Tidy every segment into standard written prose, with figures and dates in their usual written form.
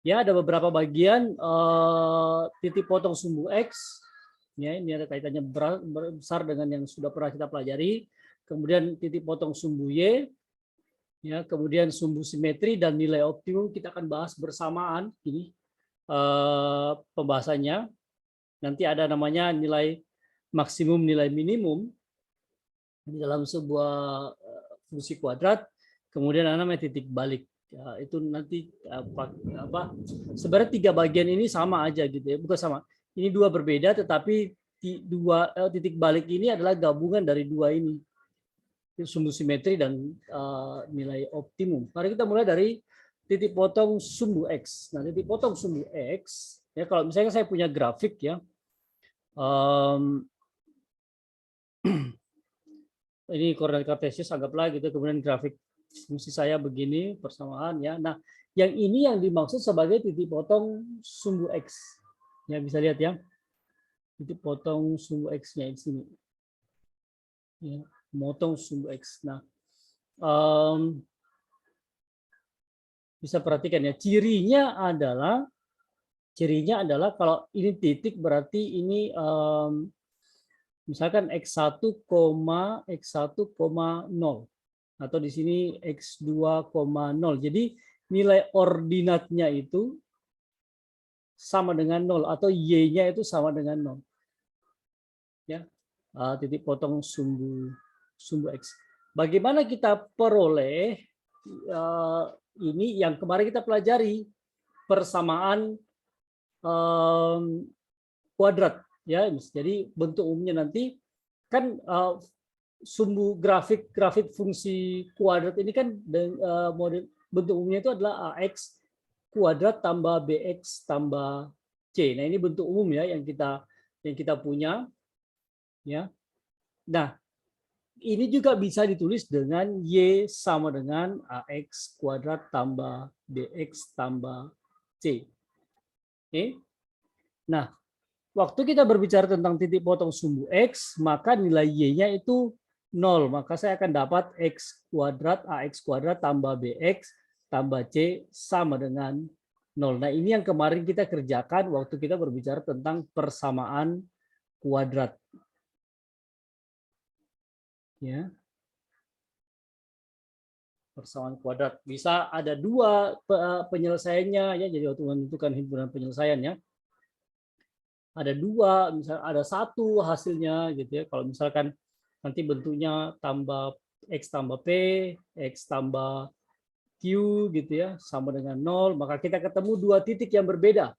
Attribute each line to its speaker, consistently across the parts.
Speaker 1: Ya, ada beberapa bagian titik potong sumbu X. Ya, ini ada kaitannya besar dengan yang sudah pernah kita pelajari. Kemudian titik potong sumbu Y, ya, kemudian sumbu simetri dan nilai optimum kita akan bahas bersamaan ini pembahasannya. Nanti ada namanya nilai maksimum, nilai minimum di dalam sebuah fungsi kuadrat. Kemudian ada namanya titik balik. Ya, itu nanti apa? Sebenarnya 3 bagian ini sama aja gitu ya, bukan sama. Ini 2 berbeda, tetapi titik balik ini adalah gabungan dari 2 ini, sumbu simetri dan nilai optimum. Mari kita mulai dari titik potong sumbu X. Nah, titik potong sumbu X, ya kalau misalnya saya punya grafik ya, ini koordinat kartesius anggaplah gitu, kemudian grafik fungsi saya begini persamaan ya. Nah, yang ini yang dimaksud sebagai titik potong sumbu X. Ya, bisa lihat ya. Titik potong sumbu X-nya di sini. Ya, memotong sumbu X. Nah, bisa perhatikan ya, cirinya adalah kalau ini titik berarti ini misalkan X1, X1,0 atau di sini X2,0. Jadi nilai ordinatnya itu sama dengan 0 atau Y-nya itu sama dengan 0. Ya. Titik potong sumbu X. Bagaimana kita peroleh ini yang kemarin kita pelajari, persamaan kuadrat ya. Jadi bentuk umumnya nanti kan sumbu grafik fungsi kuadrat ini kan model bentuk umumnya itu adalah AX kuadrat tambah BX tambah C. Nah, ini bentuk umum ya yang kita punya ya. Nah, ini juga bisa ditulis dengan Y sama dengan AX kuadrat tambah BX tambah C. Oke. Nah, waktu kita berbicara tentang titik potong sumbu X, maka nilai Y-nya itu 0. Maka saya akan dapat X kuadrat AX kuadrat tambah BX tambah C sama dengan 0. Nah, ini yang kemarin kita kerjakan waktu kita berbicara tentang persamaan kuadrat. Ya. Persamaan kuadrat. Bisa ada 2 penyelesaiannya ya. Jadi waktu menentukan himpunan penyelesaiannya ada 2, misalnya ada 1 hasilnya gitu ya. Kalau misalkan nanti bentuknya tambah X tambah P, X tambah Q gitu ya, sama dengan 0, maka kita ketemu 2 titik yang berbeda.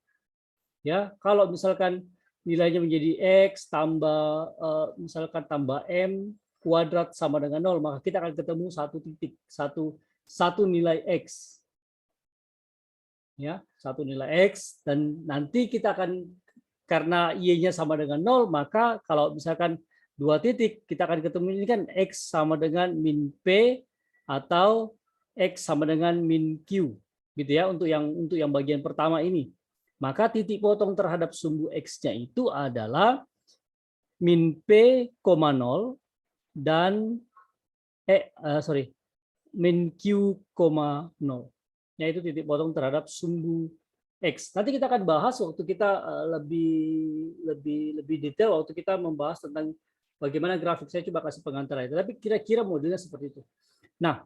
Speaker 1: Ya, kalau misalkan nilainya menjadi X tambah misalkan tambah M kuadrat sama dengan 0, maka kita akan ketemu 1 titik, satu nilai X. Ya, 1 nilai X, dan nanti kita akan, karena Y-nya sama dengan 0, maka kalau misalkan 2 titik, kita akan ketemu ini kan X sama dengan min P atau X sama dengan min Q. Gitu ya, untuk yang bagian pertama ini. Maka titik potong terhadap sumbu X-nya itu adalah min P, 0 dan min Q, 0. Yaitu titik potong terhadap sumbu X. Nanti kita akan bahas waktu kita lebih detail waktu kita membahas tentang bagaimana grafik. Saya coba kasih pengantar itu. Tapi kira-kira modelnya seperti itu. Nah,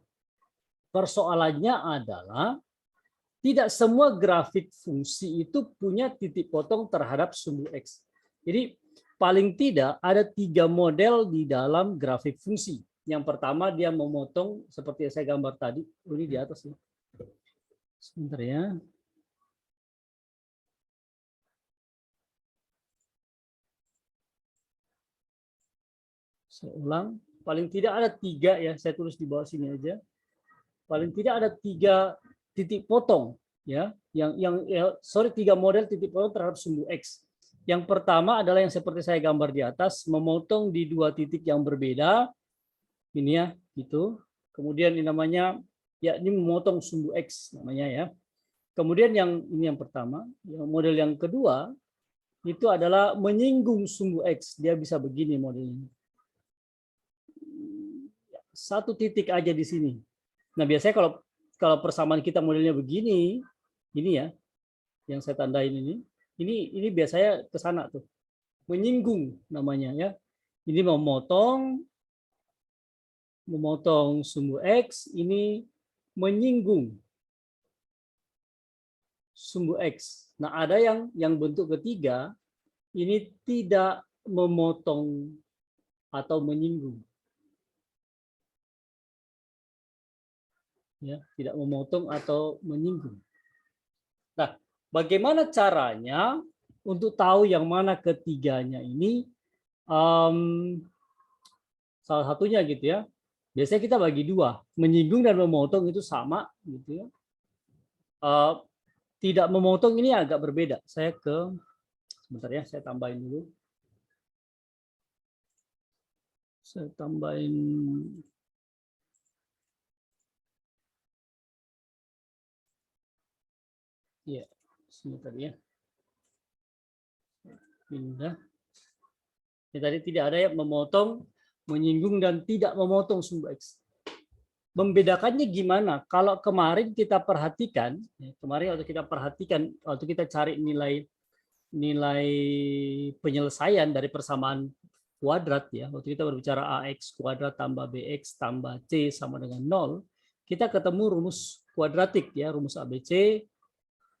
Speaker 1: persoalannya adalah tidak semua grafik fungsi itu punya titik potong terhadap sumbu X. Jadi paling tidak ada 3 model di dalam grafik fungsi. Yang pertama dia memotong seperti yang saya gambar tadi. Ini di atas ya. Sebentar ya. Saya ulang, paling tidak ada 3 ya, saya tulis di bawah sini aja. Paling tidak ada 3 titik potong ya, sorry 3 model titik potong terhadap sumbu X. Yang pertama adalah yang seperti saya gambar di atas, memotong di 2 titik yang berbeda. Ini ya, gitu. Kemudian ini namanya ya, ini memotong sumbu X namanya ya. Kemudian ini yang pertama, yang model yang kedua itu adalah menyinggung sumbu X. Dia bisa begini modelnya. 1 titik aja di sini. Nah, biasanya kalau persamaan kita modelnya begini, ini ya. yang saya tandain ini biasanya ke sana tuh. Menyinggung namanya ya. Ini memotong sumbu X, ini menyinggung sumbu X. Nah, ada yang bentuk ketiga, ini tidak memotong atau menyinggung. Ya, tidak memotong atau menyinggung. Nah, bagaimana caranya untuk tahu yang mana ketiganya ini? Salah satunya gitu ya. Biasanya kita bagi dua, menyinggung dan memotong itu sama gitu ya. Tidak memotong ini agak berbeda. Sebentar ya, saya tambahin dulu. Saya tambahin ya, sebentar ya. Pindah. Ini tadi tidak ada yang memotong, menyinggung dan tidak memotong sumbu X. Membedakannya gimana? Kalau kemarin kita perhatikan, waktu kita cari nilai penyelesaian dari persamaan kuadrat ya, waktu kita berbicara ax kuadrat tambah bx tambah c sama dengan 0, kita ketemu rumus kuadratik ya, rumus ABC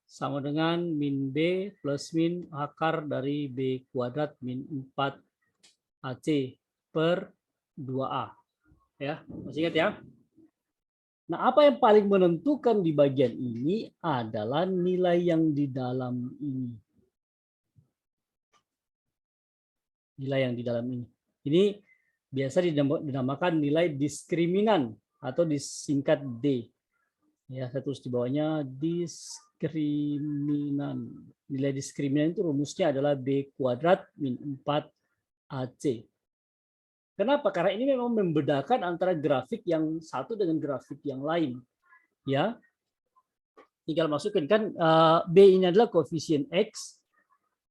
Speaker 1: sama dengan min b plus min akar dari b kuadrat min 4ac per 2a. Ya, masih ingat ya? Nah, apa yang paling menentukan di bagian ini adalah nilai yang di dalam ini. Nilai yang di dalam ini. Ini biasa dinamakan nilai diskriminan atau disingkat D. Ya, saya tulis di bawahnya diskriminan. Nilai diskriminan itu rumusnya adalah B kuadrat min 4AC. Kenapa? Karena ini memang membedakan antara grafik yang satu dengan grafik yang lain. Ya, tinggal masukin kan B ini adalah koefisien X,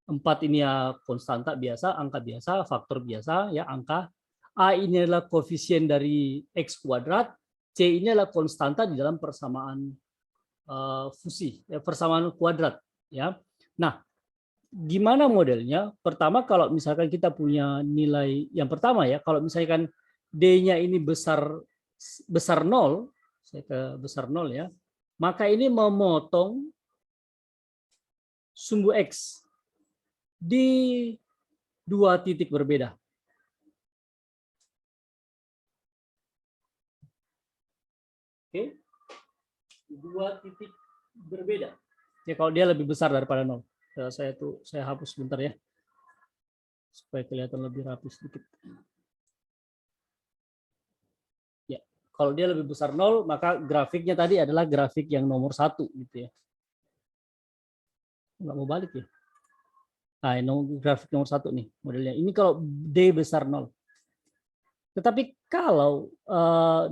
Speaker 1: 4 ini ya konstanta biasa, angka biasa, faktor biasa, ya angka. A ini adalah koefisien dari X kuadrat, C ini adalah konstanta di dalam persamaan fusi, persamaan kuadrat. Ya, nah gimana modelnya? Pertama kalau misalkan kita punya nilai yang pertama ya, kalau misalkan D-nya ini besar 0, saya ke besar 0 ya, maka ini memotong sumbu X di dua titik berbeda. Oke. Dua titik berbeda. Ya kalau dia lebih besar daripada 0. Saya hapus sebentar ya. Supaya kelihatan lebih rapi sedikit. Ya, kalau dia lebih besar 0, maka grafiknya tadi adalah grafik yang nomor 1 gitu ya. Nggak mau balik ya. Nah, grafik nomor 1 nih modelnya. Ini kalau D besar 0. Tetapi kalau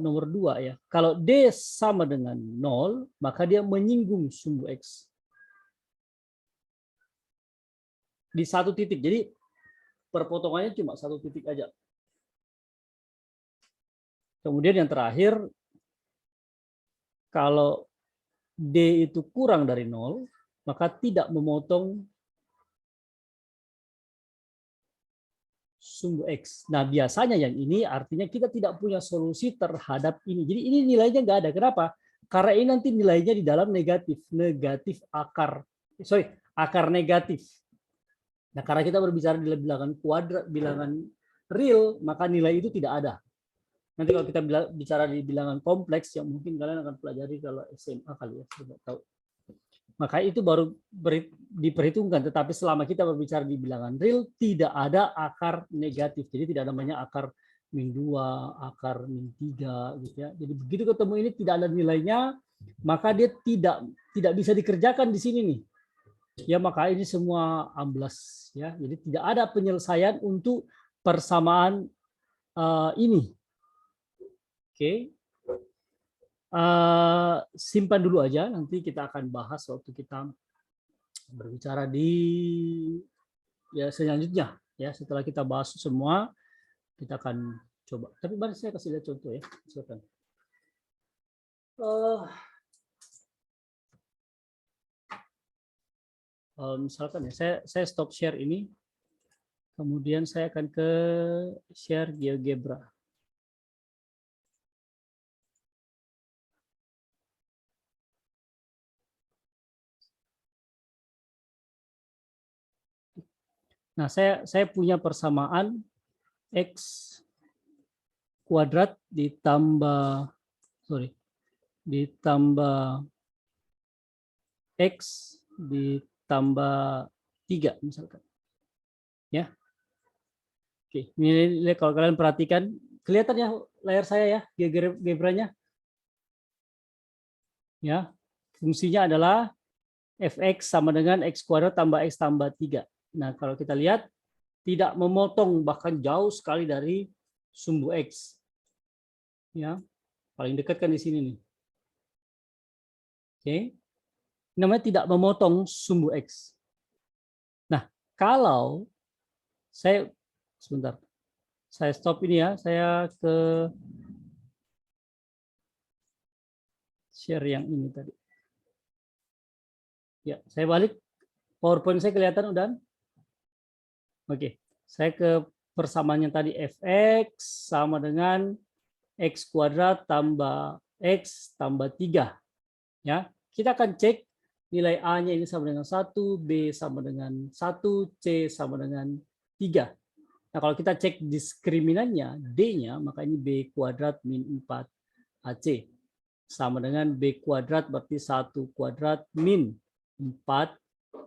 Speaker 1: nomor 2 ya, kalau D sama dengan 0, maka dia menyinggung sumbu X. Di satu titik. Jadi perpotongannya cuma satu titik aja. Kemudian yang terakhir, kalau D itu kurang dari 0, maka tidak memotong sumbu X. Nah, biasanya yang ini artinya kita tidak punya solusi terhadap ini. Jadi ini nilainya nggak ada. Kenapa? Karena ini nanti nilainya di dalam negatif akar. Akar negatif. Nah, karena kita berbicara di bilangan kuadrat, bilangan real, maka nilai itu tidak ada. Nanti kalau kita bicara di bilangan kompleks, yang mungkin kalian akan pelajari kalau SMA kali ya, saya tahu. Maka itu baru diperhitungkan. Tetapi selama kita berbicara di bilangan real, tidak ada akar negatif. Jadi tidak namanya akar min 2, akar min 3. Gitu ya. Jadi begitu ketemu ini tidak ada nilainya, maka dia tidak bisa dikerjakan di sini nih. Ya maka ini semua amblas. Ya. Jadi tidak ada penyelesaian untuk persamaan ini. Oke. Simpan dulu aja, nanti kita akan bahas waktu kita berbicara di ya selanjutnya ya, setelah kita bahas semua kita akan coba. Tapi mari saya kasih lihat contoh ya, silakan. misalkan ya, saya stop share ini, kemudian saya akan ke share GeoGebra. Nah, saya punya persamaan X kuadrat ditambah X ditambah 3 misalkan. Ya. Oke, ini kalau kalian perhatikan, kelihatan ya layar saya ya, GeoGebra-nya. Ya. Fungsinya adalah fx sama dengan x kuadrat tambah x tambah 3. Nah, kalau kita lihat tidak memotong, bahkan jauh sekali dari sumbu x. Ya, paling dekat kan di sini nih. Oke, namanya tidak memotong sumbu x. Nah, kalau saya sebentar, saya stop ini ya, saya ke share yang ini tadi. Ya, saya balik. PowerPoint saya kelihatan udah. Oke, saya ke persamaannya tadi fx sama dengan x kuadrat tambah x tambah 3. Ya, kita akan cek nilai A-nya ini sama dengan 1, B sama dengan 1, C sama dengan 3. Nah, kalau kita cek diskriminannya, D-nya, maka ini B kuadrat min 4 AC. Sama dengan B kuadrat berarti 1 kuadrat min 4,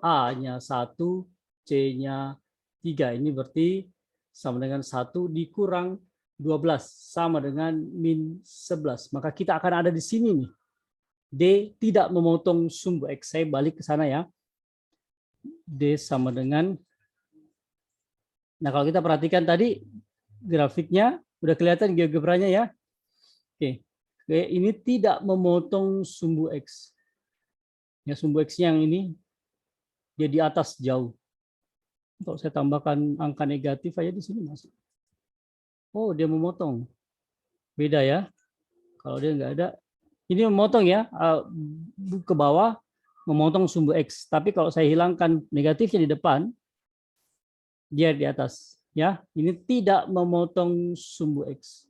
Speaker 1: A-nya 1, C-nya 3. Ini berarti sama dengan 1 dikurang 12, sama dengan min 11. Maka kita akan ada di sini nih. D tidak memotong sumbu X. Saya balik ke sana ya. D sama dengan, nah kalau kita perhatikan tadi grafiknya, udah kelihatan GeoGebra-nya ya. Oke, ini tidak memotong sumbu X. Ya, sumbu X yang ini dia di atas jauh. Kalau saya tambahkan angka negatif aja di sini masuk. Oh, dia memotong. Beda ya. Kalau dia nggak ada, ini memotong ya, ke bawah memotong sumbu X. Tapi kalau saya hilangkan negatifnya di depan, dia di atas. Ya, ini tidak memotong sumbu X.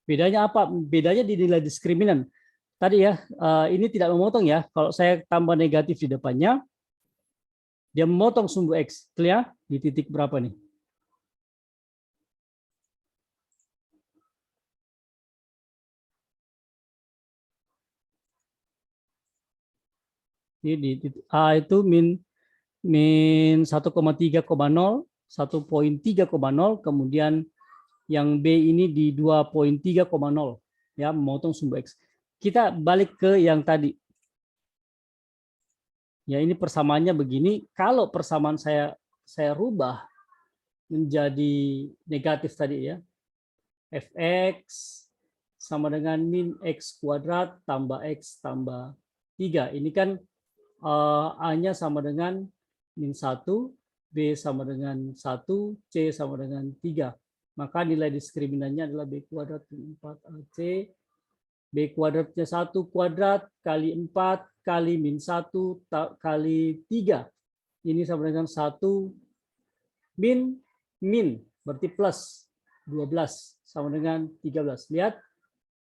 Speaker 1: Bedanya apa? Bedanya di nilai diskriminan. Tadi ya, ini tidak memotong ya. Kalau saya tambah negatif di depannya, dia memotong sumbu X. Lihat di titik berapa nih? Ini di titik A itu min 1,3,0, 1,3,0, kemudian yang B ini di 2,3,0 ya, memotong sumbu X. Kita balik ke yang tadi. Ya, ini persamaannya begini. Kalau persamaan saya rubah menjadi negatif tadi ya. Fx sama dengan min x kuadrat tambah x tambah 3. Ini kan A-nya sama dengan min 1, B sama dengan 1, C sama dengan 3. Maka nilai diskriminannya adalah B kuadrat 4AC. B kuadratnya 1 kuadrat kali 4 kali min 1 kali 3. Ini sama dengan 1 min berarti plus 12 sama dengan 13. Lihat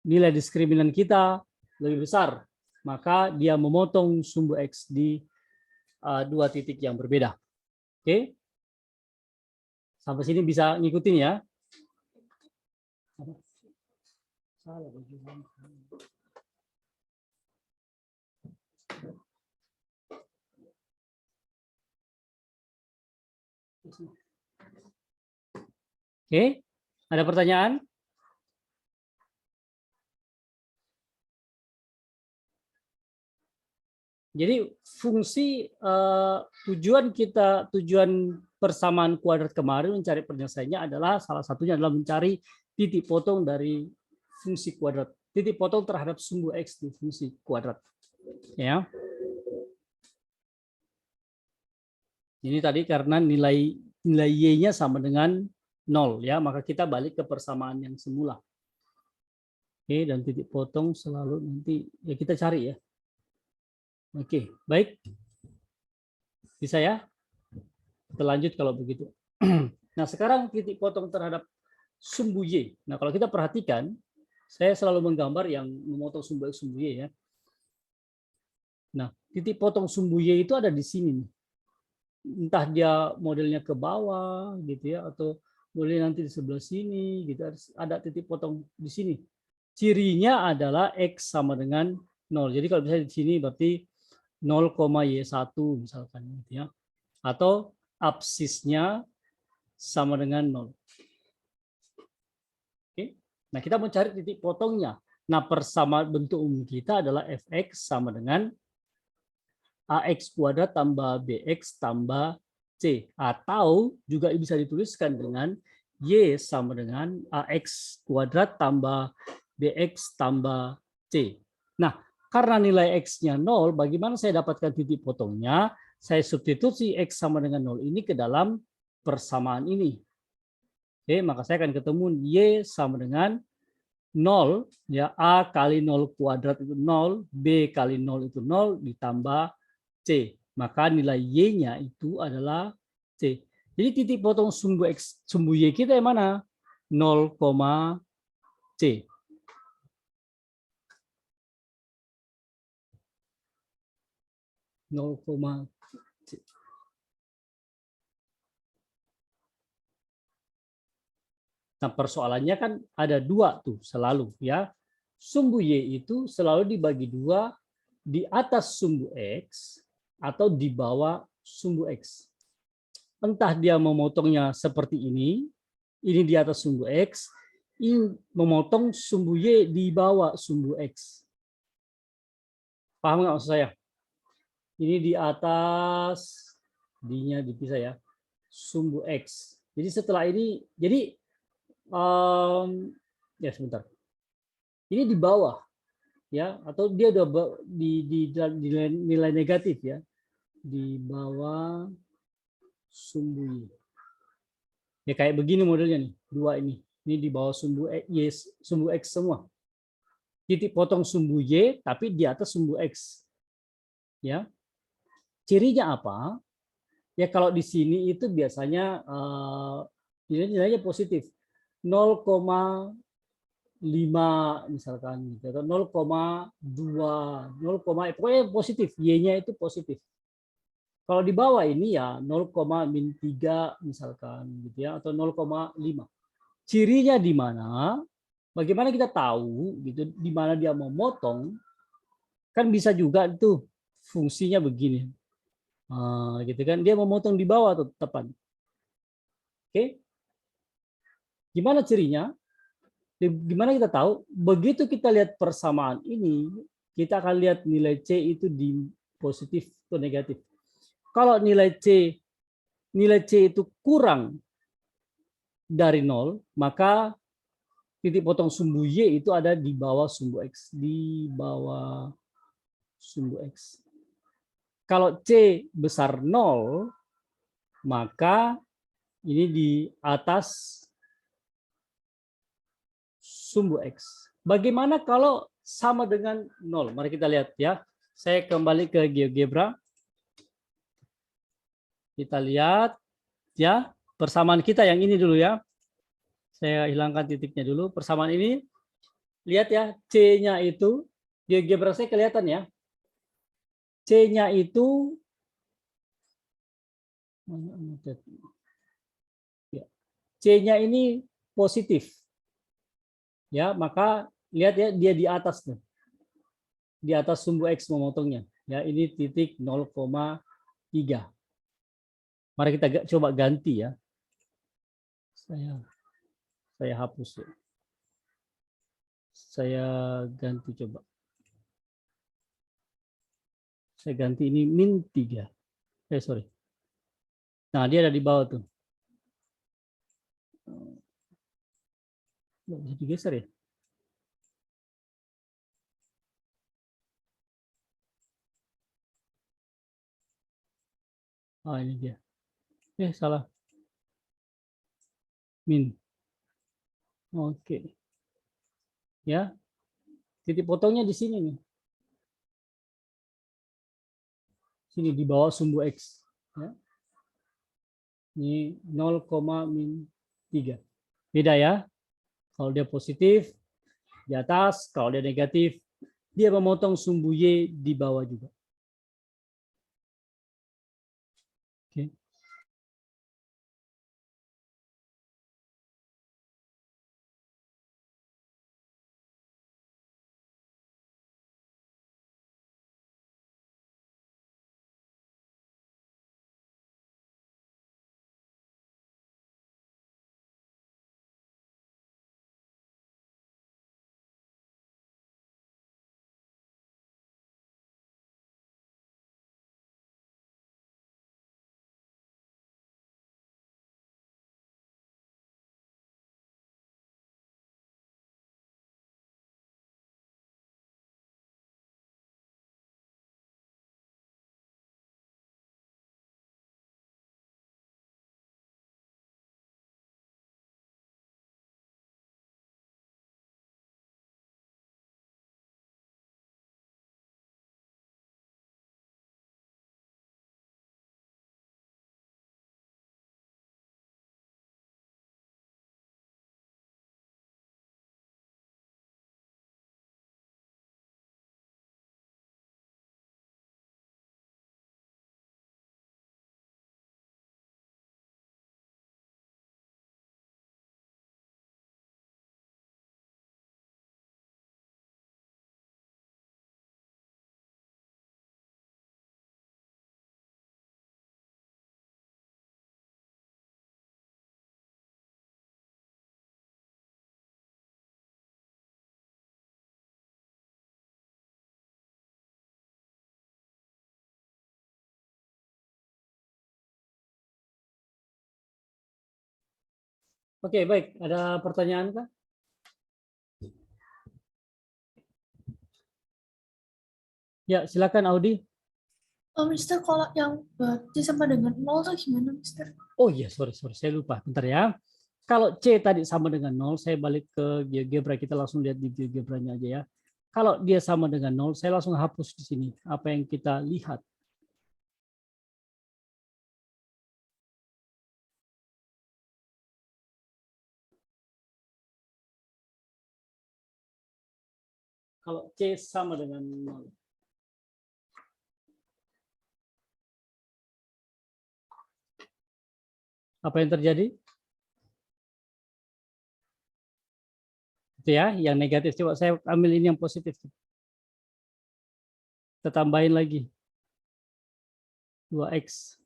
Speaker 1: nilai diskriminan kita lebih besar. Maka dia memotong sumbu X di dua titik yang berbeda. Oke. Sampai sini bisa ngikutin ya. Salah. Oke, ada pertanyaan? Jadi fungsi tujuan persamaan kuadrat kemarin mencari penyelesaiannya adalah salah satunya adalah mencari titik potong dari fungsi kuadrat. Titik potong terhadap sumbu X di fungsi kuadrat. Ya. Ini tadi karena nilai Y-nya sama dengan 0 ya, maka kita balik ke persamaan yang semula. Oke, dan titik potong selalu nanti ya kita cari ya. Oke, baik. Bisa ya? Kita lanjut kalau begitu. Nah, sekarang titik potong terhadap sumbu Y. Nah, kalau kita perhatikan, saya selalu menggambar yang memotong sumbu X, sumbu Y ya. Nah, titik potong sumbu Y itu ada di sini nih. Entah dia modelnya ke bawah gitu ya, atau boleh nanti di sebelah sini gitu, ada titik potong di sini. Cirinya adalah X sama dengan 0. Jadi kalau misalnya di sini berarti 0,Y1 misalkan gitu ya. Atau absisnya sama dengan 0. Oke. Nah, kita mau cari titik potongnya. Nah, persamaan bentuk umum kita adalah fx sama dengan ax kuadrat tambah bx tambah c. Atau juga bisa dituliskan dengan y sama dengan ax kuadrat tambah bx tambah c. Nah, karena nilai x-nya 0, bagaimana saya dapatkan titik potongnya? Saya substitusi x sama dengan 0 ini ke dalam persamaan ini. Oke, maka saya akan ketemu y sama dengan 0, ya, A kali 0 kuadrat itu 0, B kali 0 itu 0, ditambah C. Maka nilai Y-nya itu adalah C. Jadi titik potong sumbu X, sumbu Y kita yang mana? 0, C. C. Nah, persoalannya kan ada dua tuh selalu ya. Sumbu Y itu selalu dibagi dua, di atas sumbu X atau di bawah sumbu X. Entah dia memotongnya seperti ini di atas sumbu X, ini memotong sumbu Y di bawah sumbu X. Paham nggak maksud saya? Ini di atas, D-nya dipisah ya, sumbu X. Jadi setelah ini, jadi ya sebentar. Ini di bawah ya, atau dia udah di nilai negatif ya, di bawah sumbu Y. Ya kayak begini modelnya nih, dua ini. Ini di bawah sumbu X, sumbu X semua. Titik potong sumbu Y tapi di atas sumbu X. Ya. Cirinya apa? Ya kalau di sini itu biasanya nilainya positif. 0,5 misalkan gitu, atau 0,2, 0, pokoknya positif, Y-nya itu positif. Kalau di bawah ini ya 0,-3 misalkan gitu ya, atau 0,5. Cirinya di mana? Bagaimana kita tahu gitu di mana dia mau motong? Kan bisa juga itu fungsinya begini. Gitu kan, dia mau motong di bawah tuh tepan. Oke. Gimana cirinya? Gimana kita tahu? Begitu kita lihat persamaan ini, kita akan lihat nilai C itu di positif atau negatif. Kalau nilai C itu kurang dari 0, maka titik potong sumbu Y itu ada di bawah sumbu X, di bawah sumbu X. Kalau C besar 0, maka ini di atas sumbu X. Bagaimana kalau sama dengan 0? Mari kita lihat ya. Saya kembali ke GeoGebra. Kita lihat ya, persamaan kita yang ini dulu ya. Saya hilangkan titiknya dulu. Persamaan ini, lihat ya, C-nya itu, GeoGebra saya kelihatan ya. C-nya itu C-nya ini positif. Ya, maka lihat ya, dia di atas tuh. Di atas sumbu X memotongnya. Ya, ini titik 0,3. Mari kita coba ganti ya. Saya hapus ya. Saya ganti coba. Saya ganti ini -3. Sorry. Nah, dia ada di bawah tuh. Nggak bisa digeser ya? Oh, ini dia. Salah. Min. Oke. Ya. Titik potongnya di sini nih. Sini di bawah sumbu X. Ya. Ini 0,-3. Beda ya. Kalau dia positif, di atas. Kalau dia negatif, dia memotong sumbu Y di bawah juga. Oke. Oke, baik. Ada pertanyaan kah? Ya, silakan Audi.
Speaker 2: Oh, Mister, kalau yang berarti sama dengan 0 tuh gimana, Mister?
Speaker 1: Oh iya, sorry, saya lupa. Bentar ya. Kalau C tadi sama dengan 0, saya balik ke GeoGebra. Kita langsung lihat di GeoGebra-nya aja ya. Kalau dia sama dengan 0, saya langsung hapus di sini. Apa yang kita lihat. Kalau C sama dengan 0. Apa yang terjadi? Itu ya, yang negatif. Coba saya ambil ini yang positif. Kita tambahin lagi. 2X.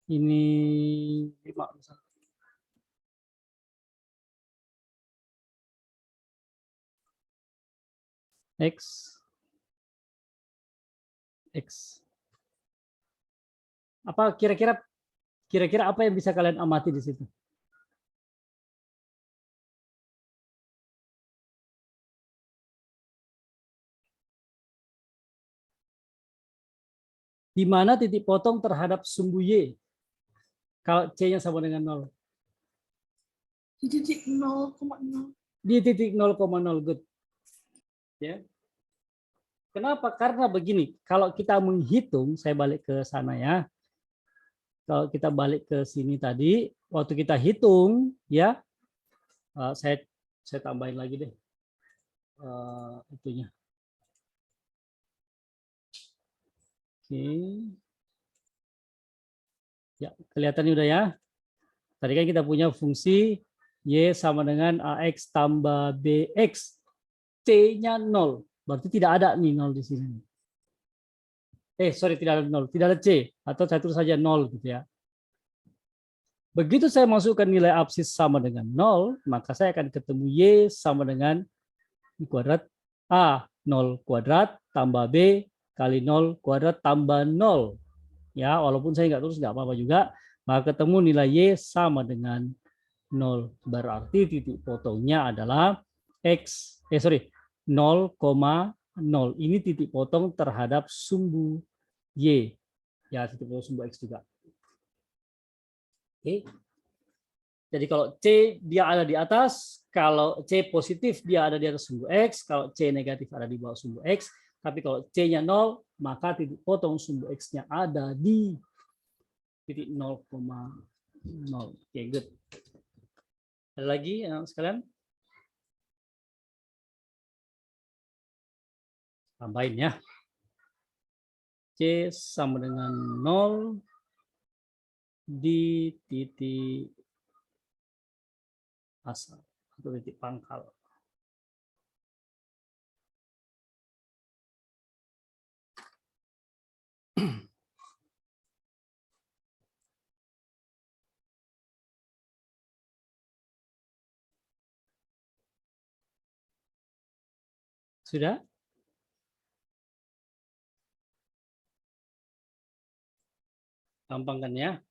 Speaker 1: Ini 5 misalnya. X. Apa kira-kira apa yang bisa kalian amati di situ? Di mana titik potong terhadap sumbu Y? Kalau C-nya sama dengan 0.
Speaker 2: Di titik 0,0.
Speaker 1: Di titik 0,0. Good. Ya. Kenapa? Karena begini, kalau kita menghitung, saya balik ke sana ya. Kalau kita balik ke sini tadi, waktu kita hitung, ya, saya tambahin lagi deh itunya. Oke. Ya, kelihatan udah ya. Tadi kan kita punya fungsi Y sama dengan AX tambah BX. C-nya 0. Berarti tidak ada nih 0 di sini. Sorry, tidak ada 0. Tidak ada C. Atau saya tulis saja 0 gitu ya. Begitu saya masukkan nilai absis sama dengan 0, maka saya akan ketemu Y sama dengan kuadrat A 0 kuadrat tambah B kali 0 kuadrat tambah 0. Ya, walaupun saya nggak tulis nggak apa-apa juga, maka ketemu nilai Y sama dengan 0. Berarti titik potongnya adalah 0,0. Ini titik potong terhadap sumbu Y. Ya, titik potong sumbu X juga. Oke. Jadi kalau C dia ada di atas, kalau C positif dia ada di atas sumbu X, kalau C negatif ada di bawah sumbu X, Tapi kalau C-nya 0, maka titik potong sumbu X-nya ada di titik 0,0. Oke, good. Ada lagi sekalian? Tambahin ya. C sama dengan 0 di titik asal atau titik pangkal. Sudah? Gampang kan ya?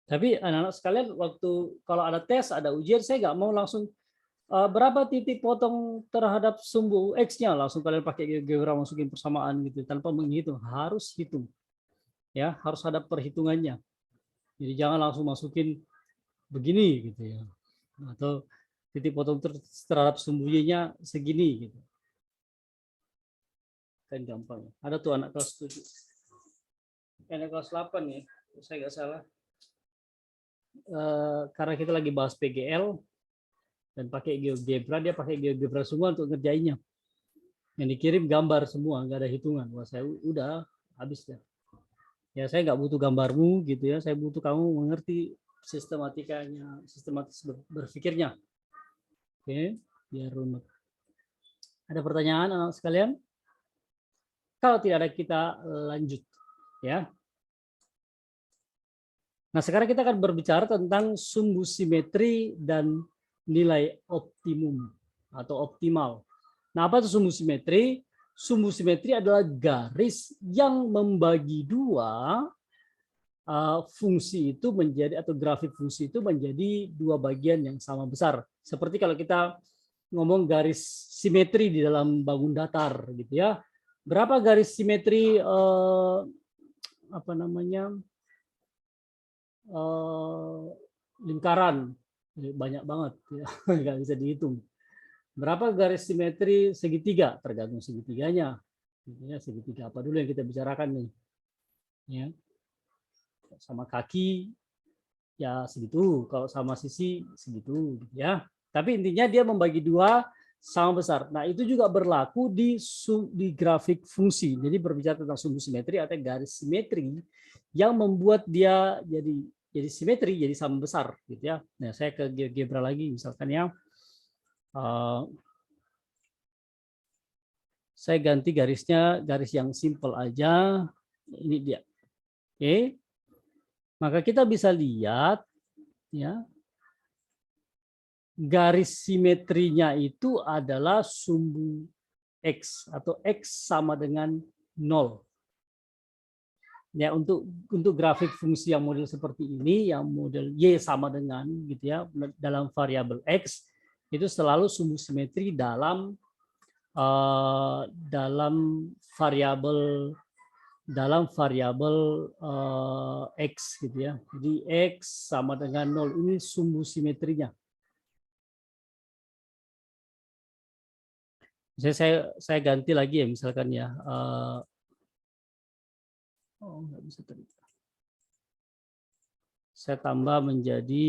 Speaker 1: Tapi anak-anak sekalian, waktu kalau ada tes, ada ujian, saya nggak mau langsung berapa titik potong terhadap sumbu X-nya, langsung kalian pakai GeoGebra masukin persamaan gitu tanpa menghitung, harus hitung. Ya, harus ada perhitungannya. Jadi jangan langsung masukin begini gitu ya. Atau titik potong terhadap sumbu Y-nya segini gitu. Kan gampang. Ada tuh anak kelas 7. Anak kelas 8 ya, saya nggak salah. Karena kita lagi bahas PGL dan pakai GeoGebra, dia pakai GeoGebra semua untuk ngerjainnya. Yang dikirim gambar semua, nggak ada hitungan. Wah, saya udah habis ya. Ya saya nggak butuh gambarmu gitu ya, saya butuh kamu mengerti sistematikanya, sistematis berpikirnya. Oke, biar runut. Ada pertanyaan anak sekalian? Kalau tidak ada, kita lanjut ya. Nah, sekarang kita akan berbicara tentang sumbu simetri dan nilai optimum atau optimal. Nah, apa itu sumbu simetri? Sumbu simetri adalah garis yang membagi dua fungsi itu menjadi, atau grafik fungsi itu menjadi dua bagian yang sama besar. Seperti kalau kita ngomong garis simetri di dalam bangun datar gitu ya. Berapa garis simetri apa namanya? Lingkaran? Banyak banget ya, nggak bisa dihitung. Berapa garis simetri segitiga? Tergantung segitiganya. Segitiga apa dulu yang kita bicarakan nih? Ya. Sama kaki ya segitu, kalau sama sisi segitu ya. Tapi intinya dia membagi dua sama besar. Nah, itu juga berlaku di grafik fungsi. Jadi berbicara tentang sumbu simetri atau garis simetri yang membuat dia jadi simetri, jadi sama besar gitu ya. Nah, saya ke GeoGebra lagi misalkan ya. Saya ganti garisnya, garis yang simple aja. Ini dia. Oke. Maka kita bisa lihat ya, garis simetrinya itu adalah sumbu X atau X sama dengan 0. Ya, untuk grafik fungsi yang model seperti ini, yang model Y sama dengan gitu ya, dalam variabel X itu selalu sumbu simetri dalam variabel X gitu ya. Jadi X sama dengan 0 ini sumbu simetrinya. Saya ganti lagi ya misalkan ya. Nggak bisa tadi. Saya tambah menjadi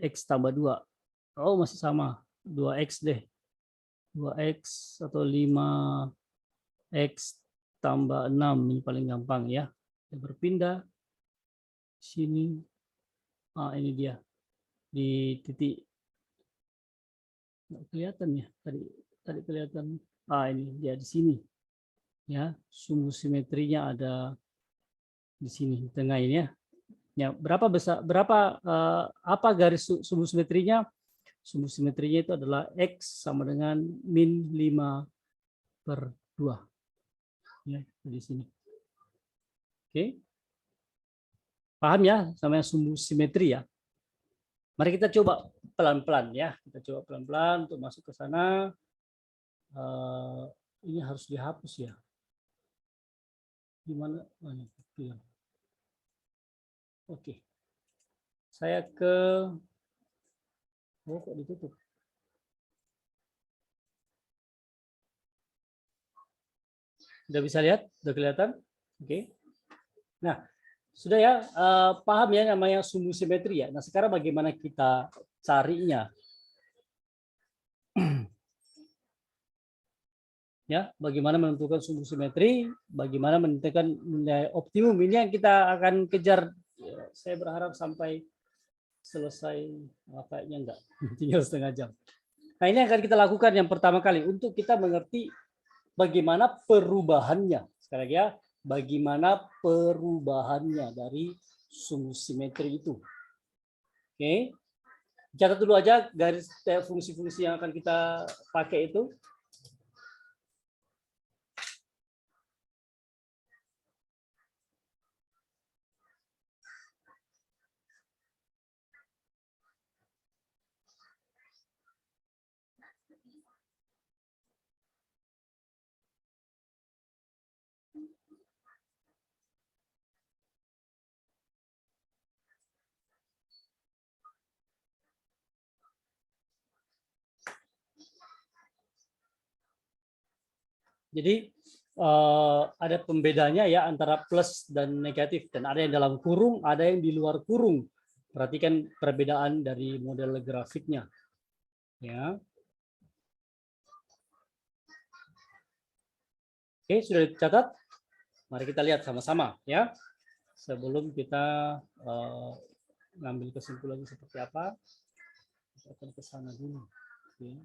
Speaker 1: X tambah 2. Oh, masih sama. 2X deh. 2X atau 5X tambah 6. Ini paling gampang ya. Saya berpindah. Sini. Ini dia. Di titik. Nggak kelihatan ya. Tadi kelihatan. Ini dia di sini. Ya, sumbu simetrinya ada di sini, di tengah ini ya. Ya, berapa apa garis sumbu simetrinya? Sumbu simetrinya itu adalah X sama dengan min 5/2. Ya, di sini. Oke. Paham ya sama sumbu simetri ya? Mari kita coba pelan-pelan ya. Kita coba pelan-pelan untuk masuk ke sana. Ini harus dihapus ya. Gimana? Oke. Saya ke Oh, kok ditutup? Udah bisa lihat? Udah kelihatan? Oke. Nah, sudah ya, paham ya namanya sumbu simetri ya. Nah, sekarang bagaimana kita carinya? Ya, bagaimana menentukan sumbu simetri, bagaimana menentukan nilai optimum. Ini yang kita akan kejar. Ya, saya berharap sampai selesai, kayaknya enggak, tinggal setengah jam. Nah, ini akan kita lakukan yang pertama kali untuk kita mengerti bagaimana perubahannya. Sekali lagi ya, bagaimana perubahannya dari sumbu simetri itu. Oke, catat dulu aja garis fungsi-fungsi yang akan kita pakai itu. Jadi ada pembedanya ya antara plus dan negatif, dan ada yang dalam kurung, ada yang di luar kurung. Perhatikan perbedaan dari model grafiknya. Ya. Oke, sudah dicatat. Mari kita lihat sama-sama ya. Sebelum kita ngambil kesimpulan seperti apa, kita akan ke sana dulu. Ya.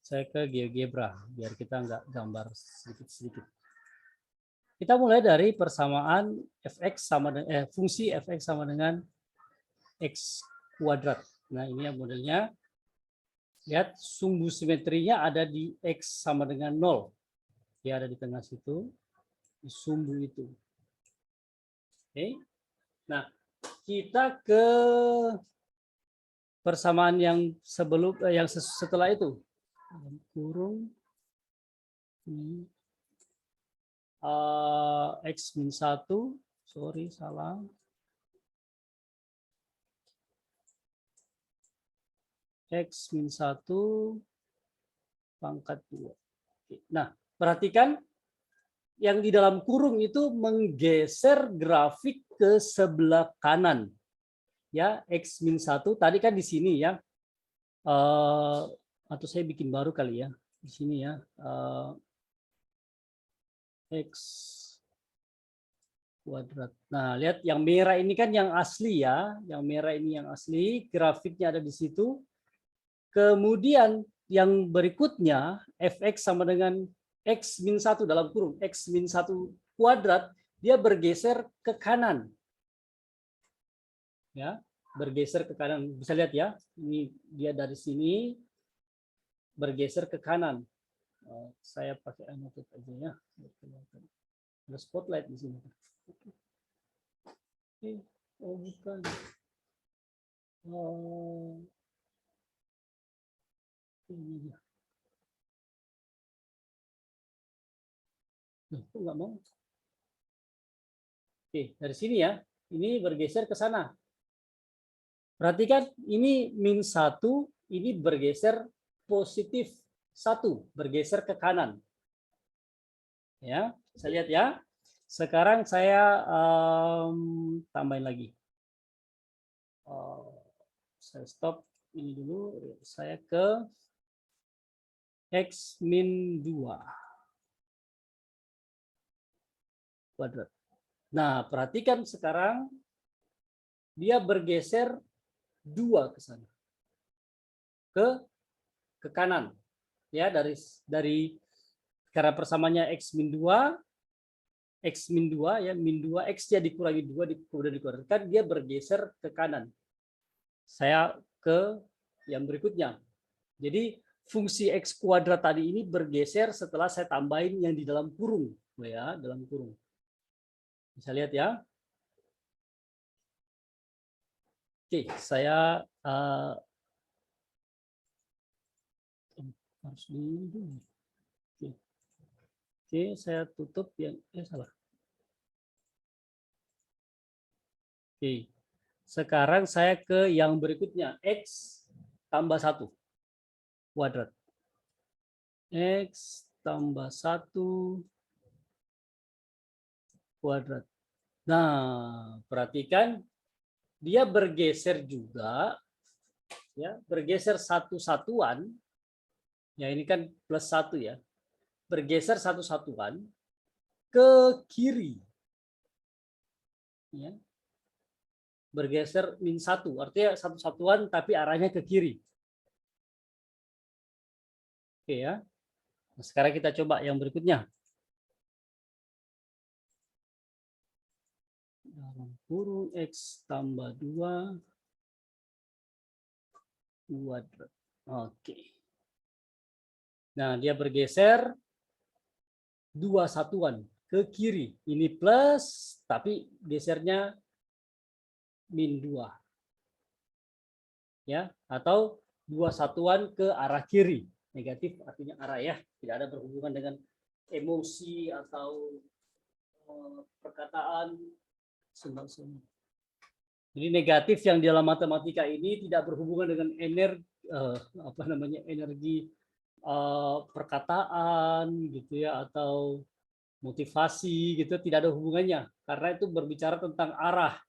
Speaker 1: Saya ke GeoGebra biar kita nggak gambar sedikit-sedikit. Kita mulai dari persamaan fx sama dengan fungsi fx sama dengan x kuadrat. Nah, ini yang modelnya. Lihat sumbu simetrinya ada di x sama dengan 0. Dia ada di tengah situ, di sumbu itu. Oke. Nah, kita ke persamaan yang sebelum yang setelah itu. Kurung x min 1, sorry salah. X min 1 pangkat 2. Nah, perhatikan yang di dalam kurung itu menggeser grafik ke sebelah kanan. Ya, X min 1 tadi kan di sini ya. Atau saya bikin baru kali ya. Di sini ya. X kuadrat. Nah, lihat yang merah ini kan yang asli ya. Yang merah ini yang asli, grafiknya ada di situ. Kemudian yang berikutnya fx sama dengan x min 1 dalam kurung x min 1 kuadrat, dia bergeser ke kanan. Ya, bergeser ke kanan. Bisa lihat ya. Ini dia dari sini bergeser ke kanan. Saya pakai annotate aja ya. Ada spotlight di sini. Oh, bukan. Ini dia. Kok nggak mau? Oke, dari sini ya. Ini bergeser ke sana. Perhatikan, ini min 1, ini bergeser positif 1, bergeser ke kanan. Ya, saya lihat ya. Sekarang saya tambahin lagi. Saya stop ini dulu. Saya ke x min 2 kuadrat. Nah, perhatikan sekarang dia bergeser 2 ke sana. Ke kanan. Ya, dari karena persamanya x min 2 ya, min 2 x-nya dikurangi 2 kemudian dikuadratkan, dia bergeser ke kanan. Saya ke yang berikutnya. Jadi fungsi x kuadrat tadi ini bergeser setelah saya tambahin yang di dalam kurung, ya, dalam kurung. Bisa lihat ya. Oke, saya harus dulu. Oke, saya tutup yang salah. Oke. Sekarang saya ke yang berikutnya, X tambah 1 kuadrat. X tambah 1 kuadrat. Nah, perhatikan dia bergeser juga, ya, bergeser satu satuan, ya ini kan plus 1 ya, bergeser satu satuan ke kiri, ya, bergeser min 1, artinya satu satuan tapi arahnya ke kiri. Oke ya. Nah, sekarang kita coba yang berikutnya. Dalam kurung X tambah 2 kuadrat. Oke. Nah, dia bergeser dua satuan ke kiri. Ini plus, tapi gesernya min 2. Ya, atau dua satuan ke arah kiri. Negatif artinya arah ya, tidak ada berhubungan dengan emosi atau perkataan semua. Jadi negatif yang di dalam matematika ini tidak berhubungan dengan energi perkataan gitu ya, atau motivasi gitu, tidak ada hubungannya karena itu berbicara tentang arah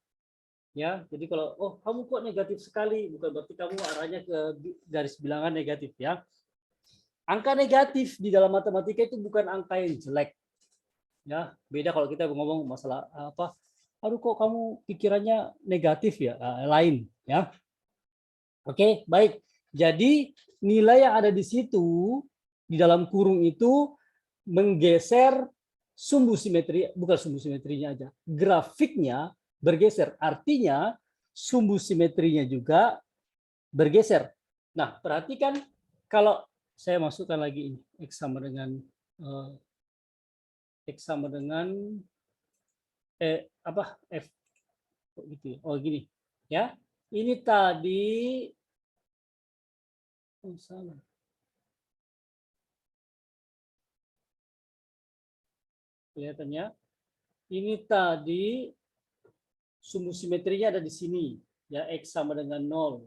Speaker 1: ya. Jadi kalau kamu kok negatif sekali, bukan berarti kamu arahnya ke garis bilangan negatif ya. Angka negatif di dalam matematika itu bukan angka yang jelek ya. Beda kalau kita ngomong masalah aduh kok kamu pikirannya negatif ya, lain ya. Oke, baik. Jadi nilai yang ada di situ di dalam kurung itu menggeser sumbu simetri, bukan sumbu simetrinya aja, grafiknya bergeser. Artinya sumbu simetrinya juga bergeser. Nah, perhatikan kalau saya masukkan lagi ini X sama dengan F gitu ya. Oh gini ya. Ini tadi salah. Kelihatannya ini tadi sumbu simetrinya ada di sini ya, X sama dengan 0.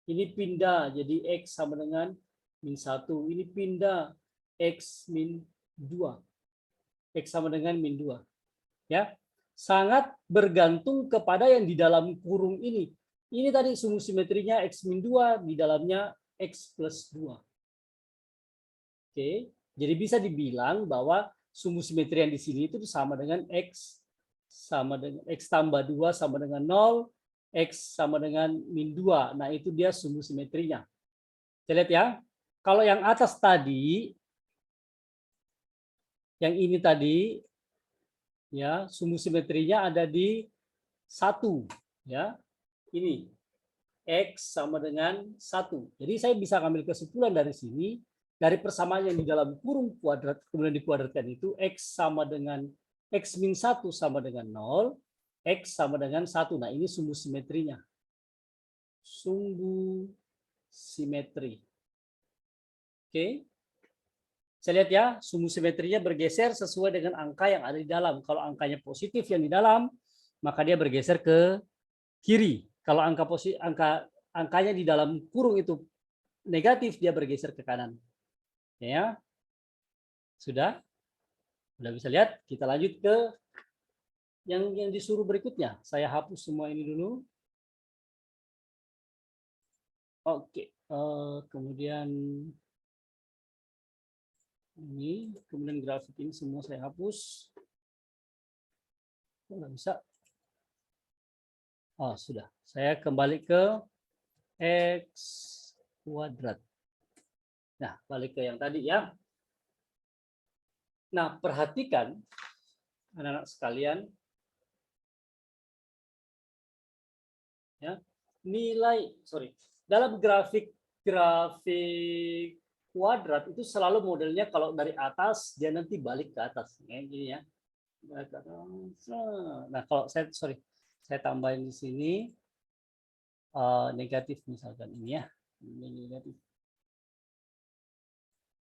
Speaker 1: Ini pindah jadi X sama dengan min 1. Ini pindah X min 2. X sama dengan min 2. Ya. Sangat bergantung kepada yang di dalam kurung ini. Ini tadi sumbu simetrinya X min 2, di dalamnya X plus 2. Oke. Jadi bisa dibilang bahwa sumbu simetri yang di sini itu sama dengan X sama dengan X tambah 2 sama dengan 0, X sama dengan min 2. Nah, itu dia sumbu simetrinya. Kita lihat ya. Kalau yang atas tadi, yang ini tadi, ya, sumbu simetrinya ada di 1. Ya. Ini. X sama dengan 1. Jadi saya bisa ambil kesimpulan dari sini, dari persamaan yang di dalam kurung kuadrat, kemudian dikuadratkan itu, X sama dengan X min 1 sama dengan 0, X sama dengan 1. Nah, ini sumbu simetrinya. Sumbu simetri. Oke. Saya lihat ya, sumbu simetrinya bergeser sesuai dengan angka yang ada di dalam. Kalau angkanya positif yang di dalam, maka dia bergeser ke kiri. Kalau angkanya di dalam kurung itu negatif, dia bergeser ke kanan. Ya, sudah bisa lihat. Kita lanjut ke yang disuruh berikutnya. Saya hapus semua ini dulu. Oke, kemudian ini, kemudian grafik ini semua saya hapus. Nggak bisa. Oh, sudah. Saya kembali ke X kuadrat. Nah, balik ke yang tadi ya. Nah, perhatikan anak-anak sekalian. Ya, dalam grafik kuadrat itu selalu modelnya kalau dari atas dia nanti balik ke atas, ya, gini ya. Nah, kalau saya tambahin di sini negatif misalkan ini ya, ini negatif.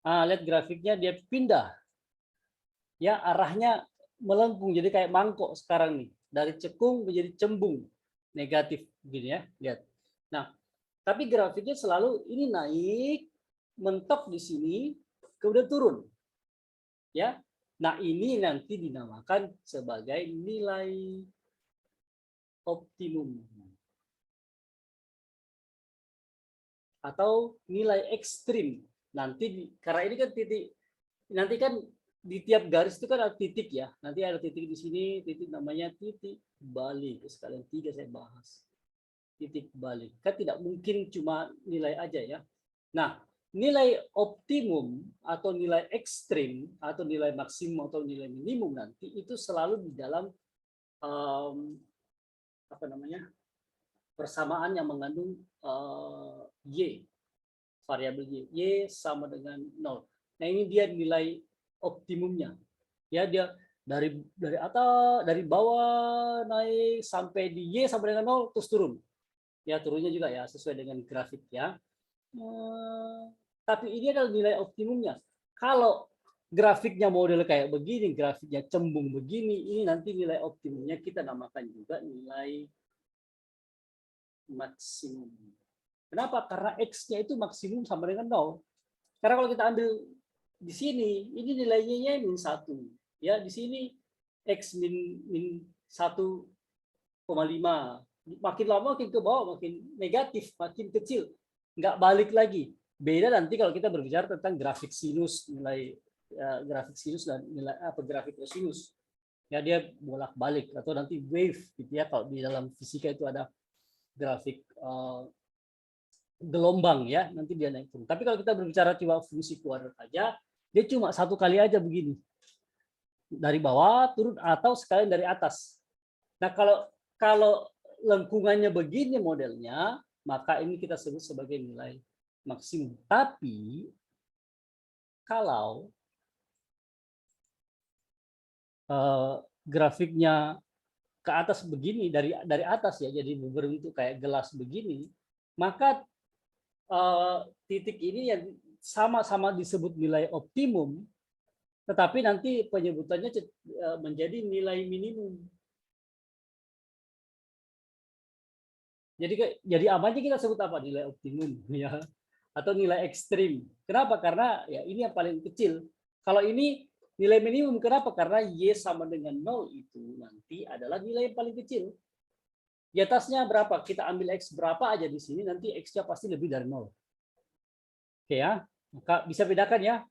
Speaker 1: Lihat grafiknya dia pindah, ya, arahnya melengkung jadi kayak mangkok sekarang nih, dari cekung menjadi cembung. negatif begini ya, lihat. Nah, tapi grafiknya selalu ini naik, mentok di sini, kemudian turun. Ya. Nah, ini nanti dinamakan sebagai nilai optimum atau nilai ekstrim. Nanti karena ini kan titik, nanti kan di tiap garis itu kan ada titik ya. Nanti ada titik di sini, titik namanya titik balik. Sekalian 3 saya bahas. Titik balik. Kan tidak mungkin cuma nilai aja ya. Nah, nilai optimum atau nilai ekstrim atau nilai maksimum atau nilai minimum nanti itu selalu di dalam apa namanya, persamaan yang mengandung y, variabel y sama dengan 0. Nah, ini dia nilai optimumnya. Ya, dia dari atas, dari bawah naik sampai di y sampai dengan 0 terus turun. Ya, turunnya juga ya sesuai dengan grafik ya. Tapi ini adalah nilai optimumnya. Kalau grafiknya model kayak begini, grafiknya cembung begini, ini nanti nilai optimumnya kita namakan juga nilai maksimum. Kenapa? Karena X-nya itu maksimum sama dengan 0. Karena kalau kita ambil di sini, ini nilainya min 1. Ya, di sini X min 1,5. Makin lama makin ke bawah, makin negatif, makin kecil. Nggak balik lagi. Beda nanti kalau kita berbicara tentang grafik sinus, nilai grafik sinus dan nilai apa grafik kosinus. Ya, dia bolak-balik atau nanti wave gitu ya, kalau di dalam fisika itu ada grafik gelombang ya, nanti dia naik turun. Tapi kalau kita berbicara cuma fungsi kuadrat aja, dia cuma satu kali aja begini. Dari bawah turun atau sekalian dari atas. Nah, kalau lengkungannya begini modelnya, maka ini kita sebut sebagai nilai maksimum. Tapi kalau grafiknya ke atas begini, dari atas ya, jadi berbentuk kayak gelas begini, maka titik ini yang sama-sama disebut nilai optimum, tetapi nanti penyebutannya menjadi nilai minimum. Jadi amannya kita sebut apa? Nilai optimum ya, atau nilai ekstrim. Kenapa? Karena ya ini yang paling kecil. Kalau ini nilai minimum, kenapa? Karena y sama dengan 0 itu nanti adalah nilai yang paling kecil. Di atasnya berapa? Kita ambil x berapa aja di sini, nanti x-nya pasti lebih dari 0. Oke ya, maka bisa bedakan ya.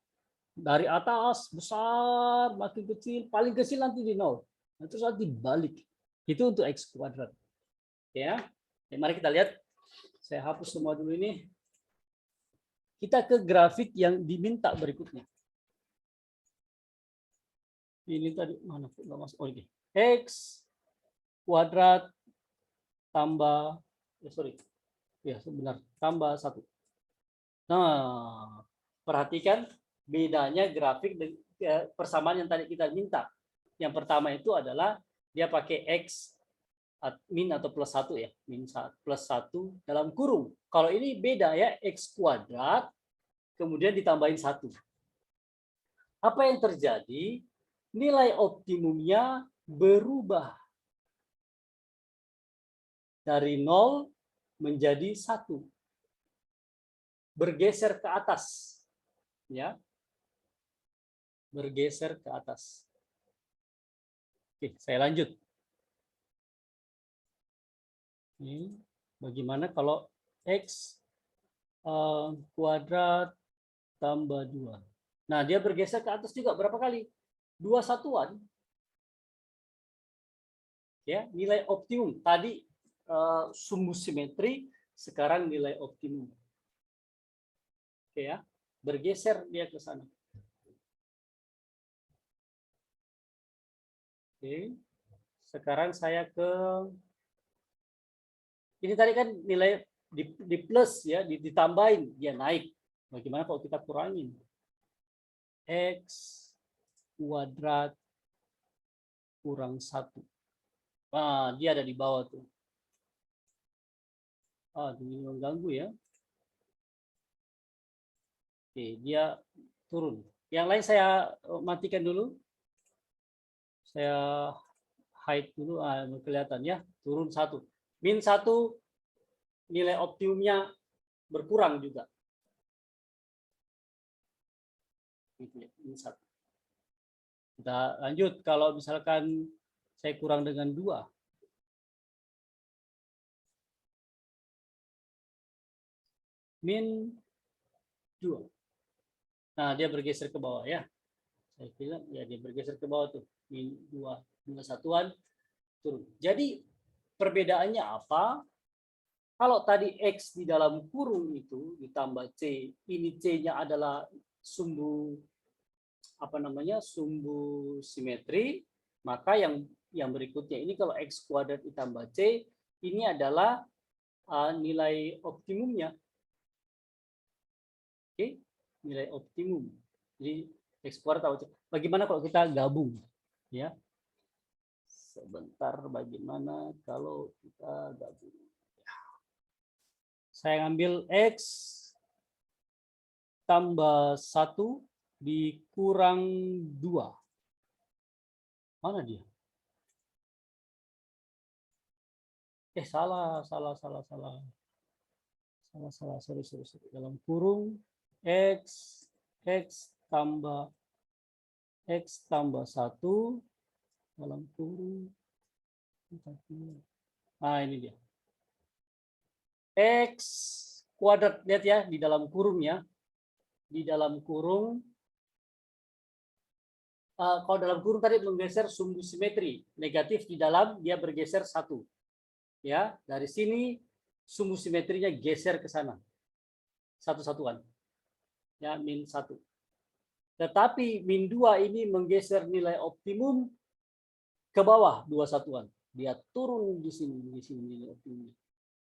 Speaker 1: Dari atas besar, makin kecil, paling kecil nanti di 0. Nah, terus nanti balik. Itu untuk x kuadrat. Ya. Mari kita lihat. Saya hapus semua dulu ini. Kita ke grafik yang diminta berikutnya. Ini tadi mana? Oh, ini. X kuadrat tambah tambah 1. Nah, perhatikan bedanya grafik persamaan yang tadi kita minta. Yang pertama itu adalah dia pakai X min atau plus 1 ya, min plus 1 dalam kurung. Kalau ini beda ya, X kuadrat kemudian ditambahin 1. Apa yang terjadi? Nilai optimumnya berubah dari 0 menjadi 1. Bergeser ke atas. Ya. Bergeser ke atas. Oke, saya lanjut. Ini bagaimana kalau X kuadrat tambah 2. Nah, dia bergeser ke atas juga berapa kali? 2 satuan. Ya, nilai optimum. Tadi sumbu simetri, sekarang nilai optimum. Oke ya, bergeser dia ke sana. Oke. Sekarang saya ke ini tadi kan nilai di plus ya, ditambahin dia naik. Bagaimana kalau kita kurangin? X kuadrat kurang 1. Nah, dia ada di bawah tuh. Ini mengganggu ya. Oke, dia turun. Yang lain saya matikan dulu. Saya hide dulu, kelihatan ya, turun 1. Min 1 nilai optimumnya berkurang juga. Min 1. Kita lanjut, kalau misalkan saya kurang dengan 2. Min 2. Nah, dia bergeser ke bawah ya. Saya bilang ya dia bergeser ke bawah tuh. Min 2 satuan turun. Jadi perbedaannya apa? Kalau tadi X di dalam kurung itu ditambah C, ini C-nya adalah sumbu sumbu simetri, maka yang berikutnya ini kalau X kuadrat ditambah C, ini adalah nilai optimumnya. Oke, nilai optimum. Jadi X kuadrat tambah C. Bagaimana kalau kita gabung? Ya, sebentar, bagaimana kalau kita gabung? Saya ambil X tambah 1 dikurang 2. Mana dia? Salah. Sorry. Dalam kurung X tambah 1 dalam kurung. Nah, ini dia. X kuadrat, lihat ya, di dalam kurungnya. Di dalam kurung, kalau dalam kurung tadi menggeser sumbu simetri. Negatif di dalam, dia bergeser 1. Ya, dari sini sumbu simetrinya geser ke sana. Satu-satuan. Ya, min 1. Tetapi min 2 ini menggeser nilai optimum ke bawah 2 satuan. Dia turun di sini nilai optimumnya.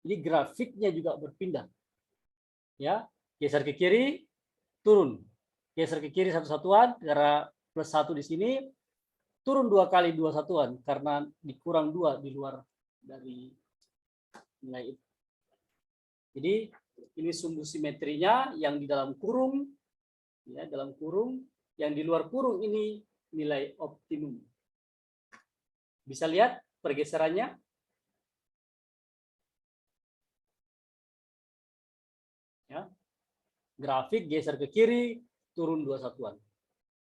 Speaker 1: Jadi grafiknya juga berpindah. Ya, geser ke kiri, turun. Geser ke kiri 1 satuan karena plus 1 di sini, turun 2 kali 2 satuan karena dikurang 2 di luar dari nilai itu. Jadi ini sumbu simetrinya yang di dalam kurung, ya, dalam kurung, yang di luar kurung ini nilai optimum. Bisa lihat pergeserannya? Ya. Grafik geser ke kiri, turun 2 satuan.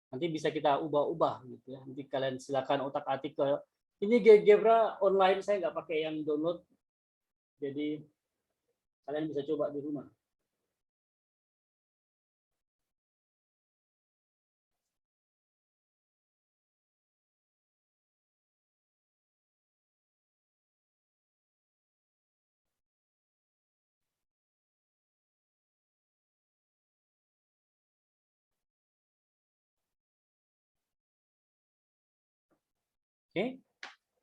Speaker 1: Nanti bisa kita ubah-ubah gitu ya. Nanti kalian silakan otak-atik ke ini GeoGebra online, saya nggak pakai yang download. Jadi kalian bisa coba di rumah. Oke.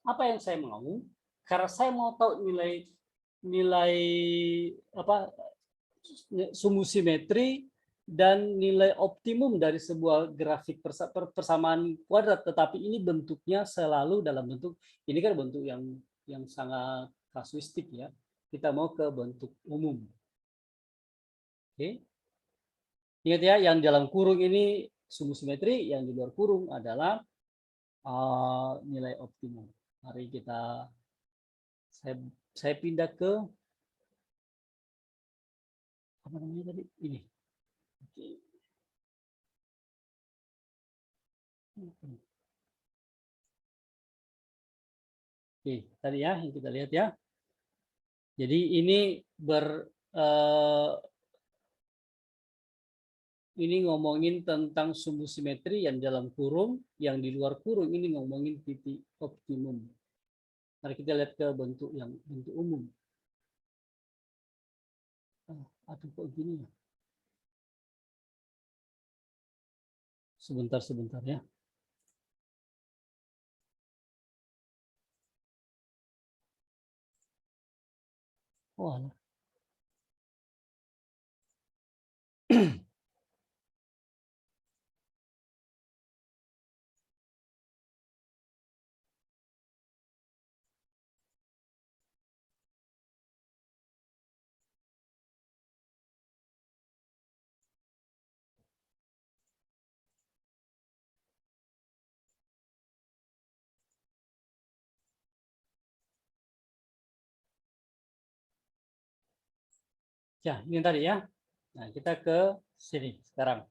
Speaker 1: Apa yang saya mau? Karena saya mau tahu nilai sumbu simetri dan nilai optimum dari sebuah grafik persamaan kuadrat, tetapi ini bentuknya selalu dalam bentuk, ini kan bentuk yang sangat kasuistik ya. Kita mau ke bentuk umum. Oke. Ingat ya, yang dalam kurung ini sumbu simetri, yang di luar kurung adalah nilai optimum. Mari kita saya pindah ke apa namanya tadi? Ini. Oke. Oke, tadi ya yang kita lihat ya. Jadi ini ini ngomongin tentang sumbu simetri yang dalam kurung, yang di luar kurung ini ngomongin titik optimum. Mari kita lihat ke bentuk umum. Aduh kok gini ya? Sebentar ya. Oh, alah. Ya, ini tadi ya. Nah, kita ke sini sekarang.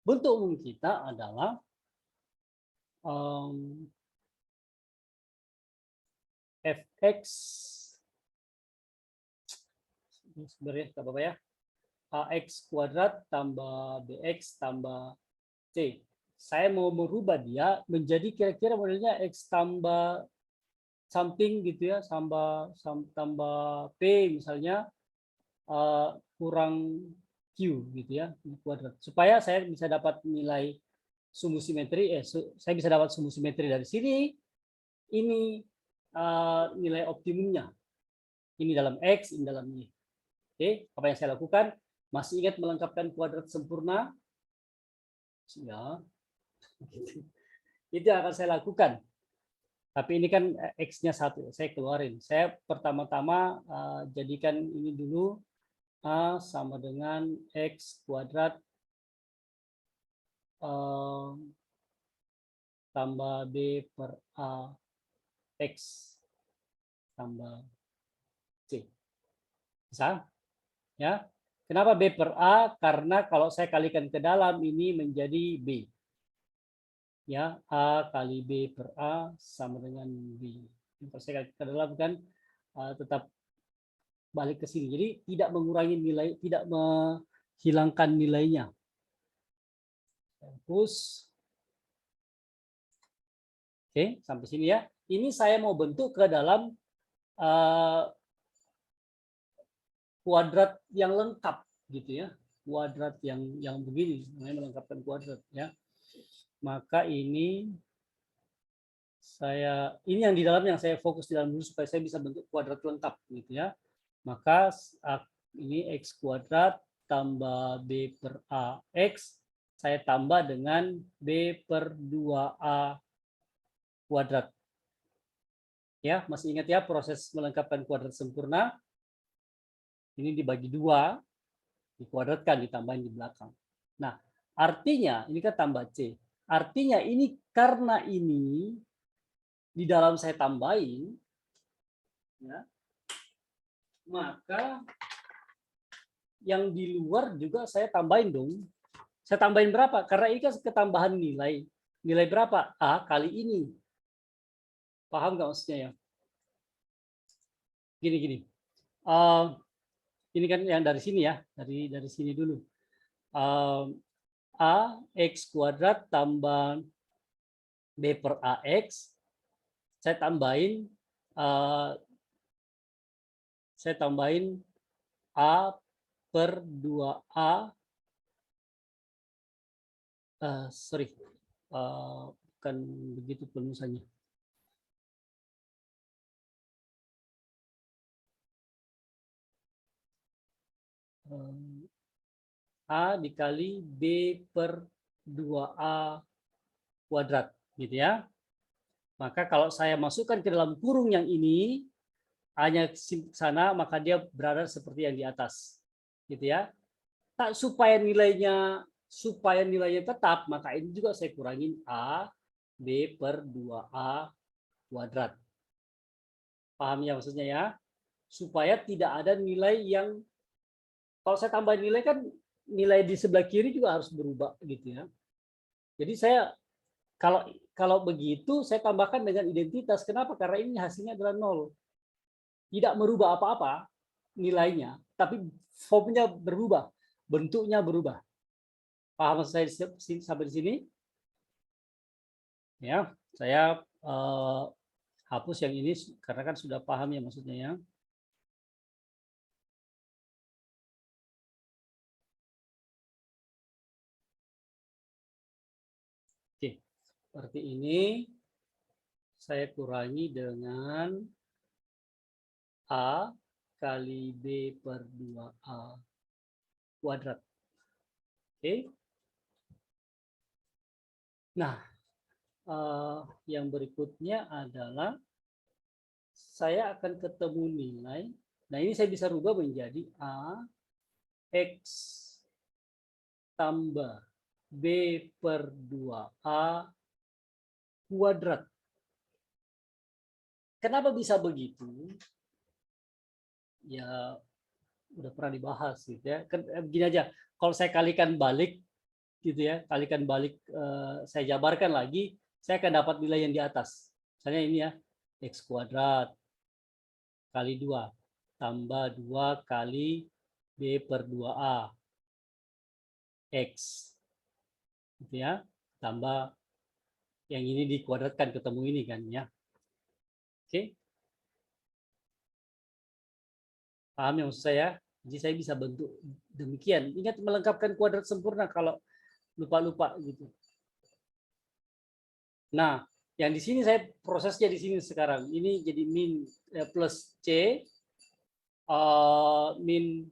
Speaker 1: Bentuk umum kita adalah fx, sebenarnya nggak apa-apa ya, ax kuadrat tambah bx tambah c. Saya mau merubah dia menjadi kira-kira modelnya x tambah something gitu ya, tambah p misalnya, kurang q gitu ya, kuadrat, supaya saya bisa dapat nilai sumbu simetri, saya bisa dapat sumbu simetri dari sini. Ini nilai optimumnya, ini dalam x, ini dalam y. Oke, apa yang saya lakukan? Masih ingat melengkapkan kuadrat sempurna? Ya, itu yang akan saya lakukan. Tapi ini kan x-nya 1, saya keluarin. Saya pertama-tama jadikan ini dulu, a sama dengan x kuadrat tambah b per a x tambah c. Bisa? Ya. Kenapa b per a? Karena kalau saya kalikan ke dalam ini menjadi b. Ya, a kali b per a sama dengan b. Kalau saya kalikan ke dalam kan tetap balik ke sini. Jadi tidak mengurangi nilai, tidak menghilangkan nilainya. Hapus. Oke, sampai sini ya. Ini saya mau bentuk ke dalam kuadrat yang lengkap gitu ya. Kuadrat yang begini, namanya melengkapkan kuadrat ya. Maka ini yang di dalam yang saya fokus di dalam dulu supaya saya bisa bentuk kuadrat lengkap gitu ya. Maka ini x kuadrat tambah b per a x, saya tambah dengan b per 2a kuadrat. Ya, masih ingat ya proses melengkapkan kuadrat sempurna? Ini dibagi 2, dikuadratkan, ditambahin di belakang. Nah, artinya ini kan tambah c. Artinya ini karena ini di dalam saya tambahin, ya, maka yang di luar juga saya tambahin dong. Saya tambahin berapa? Karena ini kan ketambahan nilai. Nilai berapa? A kali ini. Paham nggak maksudnya ya? Gini. Ini kan yang dari sini ya. Dari sini dulu. A x kuadrat tambah b per ax. Saya tambahin a per 2a. Sorry, bukan begitu penulisannya. A dikali B per 2A kuadrat, gitu ya. Maka kalau saya masukkan ke dalam kurung yang ini, hanya sana, maka dia berada seperti yang di atas, gitu ya. Tak supaya nilainya tetap, maka ini juga saya kurangin A B per 2A kuadrat. Paham ya maksudnya ya? Supaya tidak ada nilai yang, kalau saya tambah nilai kan nilai di sebelah kiri juga harus berubah gitu ya. Jadi saya kalau begitu saya tambahkan dengan identitas. Kenapa? Karena ini hasilnya adalah 0. Tidak merubah apa-apa nilainya, tapi formnya berubah, bentuknya berubah. Paham saya sampai di sini? Ya, saya hapus yang ini karena kan sudah paham ya maksudnya ya. Oke, seperti ini saya kurangi dengan A kali B per 2A kuadrat. Oke. Nah, yang berikutnya adalah saya akan ketemu nilai. Nah, ini saya bisa rubah menjadi A X tambah B per 2A kuadrat. Kenapa bisa begitu? Ya, udah pernah dibahas gitu ya. Kan begini aja, kalau saya kalikan balik gitu ya, kalikan balik saya jabarkan lagi, saya akan dapat nilai yang di atas. Misalnya ini ya, x kuadrat kali 2 tambah 2 kali b per 2a x gitu ya, tambah yang ini dikuadratkan ketemu ini kan ya. Oke. Paham yang maksud saya? Jadi saya bisa bentuk demikian. Ingat melengkapkan kuadrat sempurna kalau lupa-lupa gitu. Nah, yang di sini saya prosesnya di sini sekarang. Ini jadi min plus c min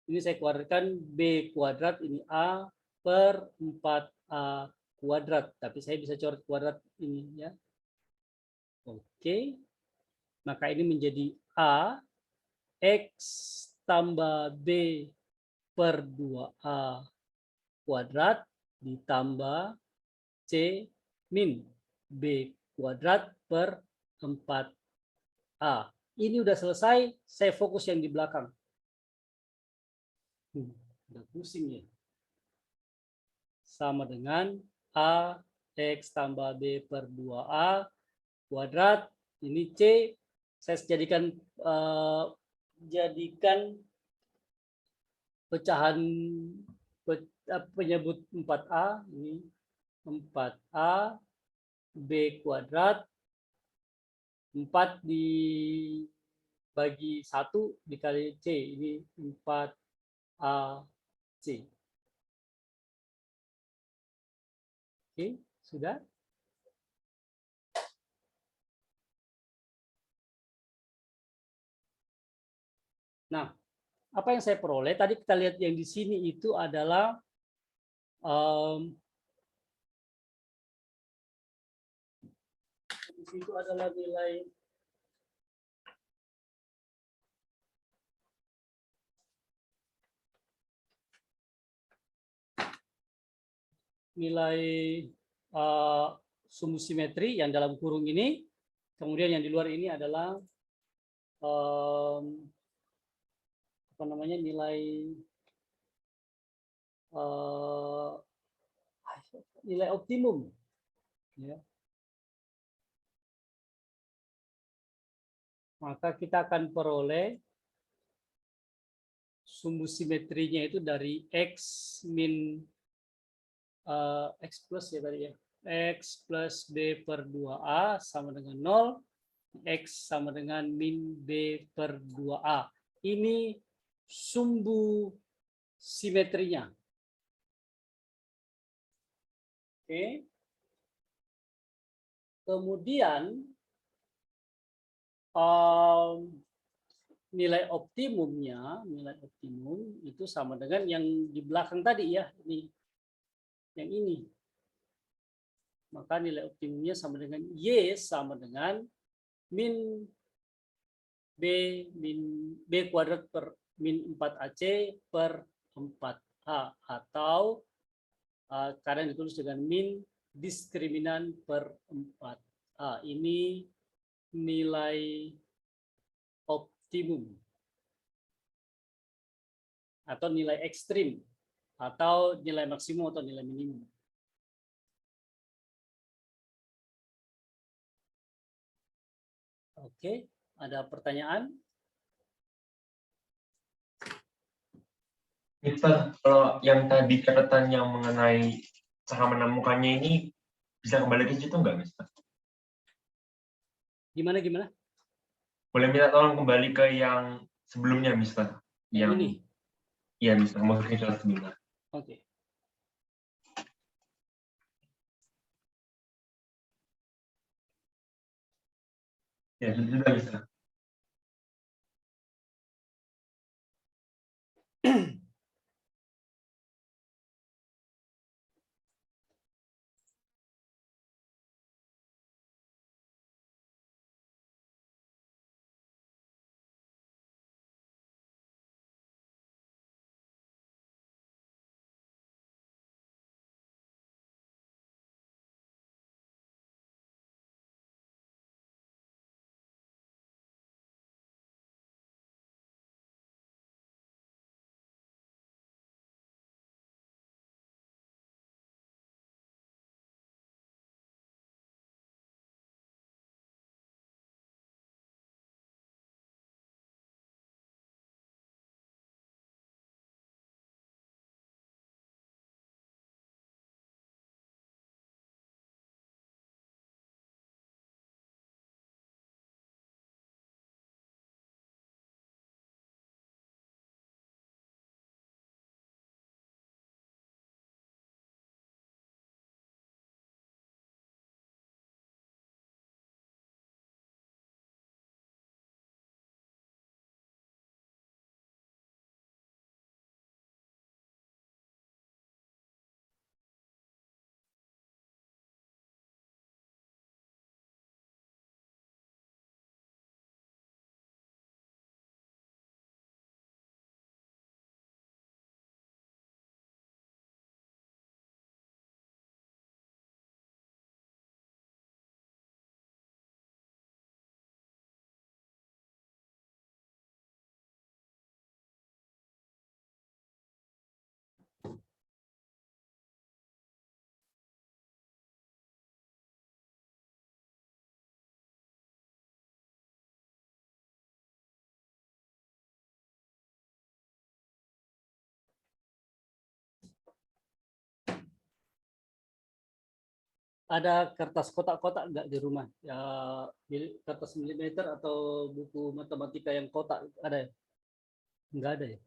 Speaker 1: ini saya kuadratkan b kuadrat ini a per 4a kuadrat. Tapi saya bisa coret kuadrat ini ya. Oke. Maka ini menjadi a x tambah b per 2a kuadrat ditambah c min b kuadrat per 4a. Ini udah selesai, saya fokus yang di belakang. Udah pusing ya. Sama dengan a x tambah b per 2a kuadrat, ini c, saya jadikan pecahan penyebut 4a, ini 4a b kuadrat, 4 dibagi 1 dikali c, ini 4ac. Oke, sudah? Nah, apa yang saya peroleh? Tadi kita lihat yang di sini itu adalah di situ adalah nilai sumbu simetri yang dalam kurung ini, kemudian yang di luar ini adalah apa namanya, nilai optimum ya. Maka kita akan peroleh sumbu simetrinya itu dari x min x plus ya tadi ya, x plus b per 2a sama dengan 0, x sama dengan min b per 2a. Ini sumbu simetrinya. Oke. Kemudian nilai optimumnya, nilai optimum itu sama dengan yang di belakang tadi ya, ini yang ini. Maka nilai optimumnya sama dengan y sama dengan min b kuadrat per min 4ac per 4a, atau kadang ditulis dengan min diskriminan per 4a. Ini nilai optimum atau nilai ekstrim atau nilai maksimum atau nilai minimum. Oke, ada pertanyaan?
Speaker 3: Mister, kalau yang tadi catatan yang mengenai cara menemukannya ini bisa kembali ke situ nggak, Mister?
Speaker 1: Gimana?
Speaker 3: Boleh minta tolong kembali ke yang sebelumnya, Mister?
Speaker 1: Yang ini?
Speaker 3: Iya, Mister. Mau screenshot sebentar.
Speaker 1: Oke.
Speaker 3: Ya, sudah, Mister.
Speaker 1: ada kertas kotak-kotak nggak di rumah? Ya, kertas milimeter atau buku matematika yang kotak ada ya? Nggak ada ya?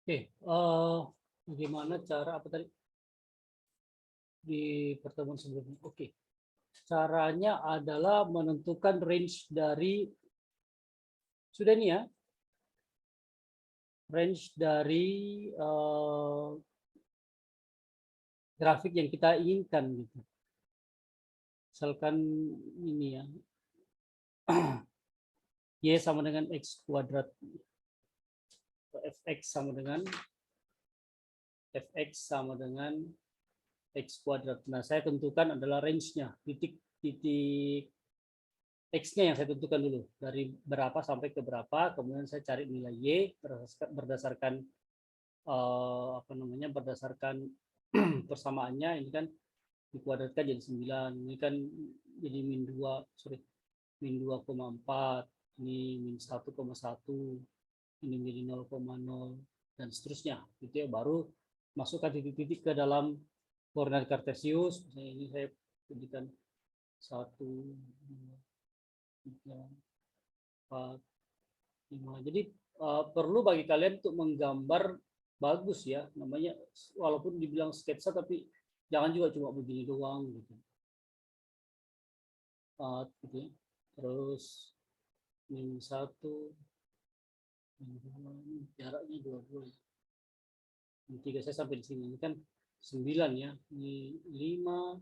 Speaker 1: Oke, bagaimana cara apa tadi di pertemuan sebelumnya? Oke, caranya adalah menentukan range dari sudah nih ya, range dari grafik yang kita inginkan gitu. Misalkan ini ya, y sama dengan x kuadrat, fx sama dengan x kuadrat. Nah, saya tentukan adalah range-nya, titik x-nya yang saya tentukan dulu dari berapa sampai ke berapa, kemudian saya cari nilai y berdasarkan berdasarkan persamaannya. Ini kan dikuadratkan jadi 9, ini kan jadi min 2,4, ini min 1,1, ini menjadi 0,0 dan seterusnya gitu ya. Baru masukkan titik-titik ke dalam koordinat kartesius. Misalnya ini saya jadikan 1, 2, 3, 4, 5. Jadi perlu bagi kalian untuk menggambar bagus ya, namanya walaupun dibilang sketsa tapi jangan juga cuma begini doang gitu. Gitu ya. Terus min 1, min 2, jaraknya 22 ya. Min 3 saya sampai di sini. Ini kan 9 ya. Ini 5,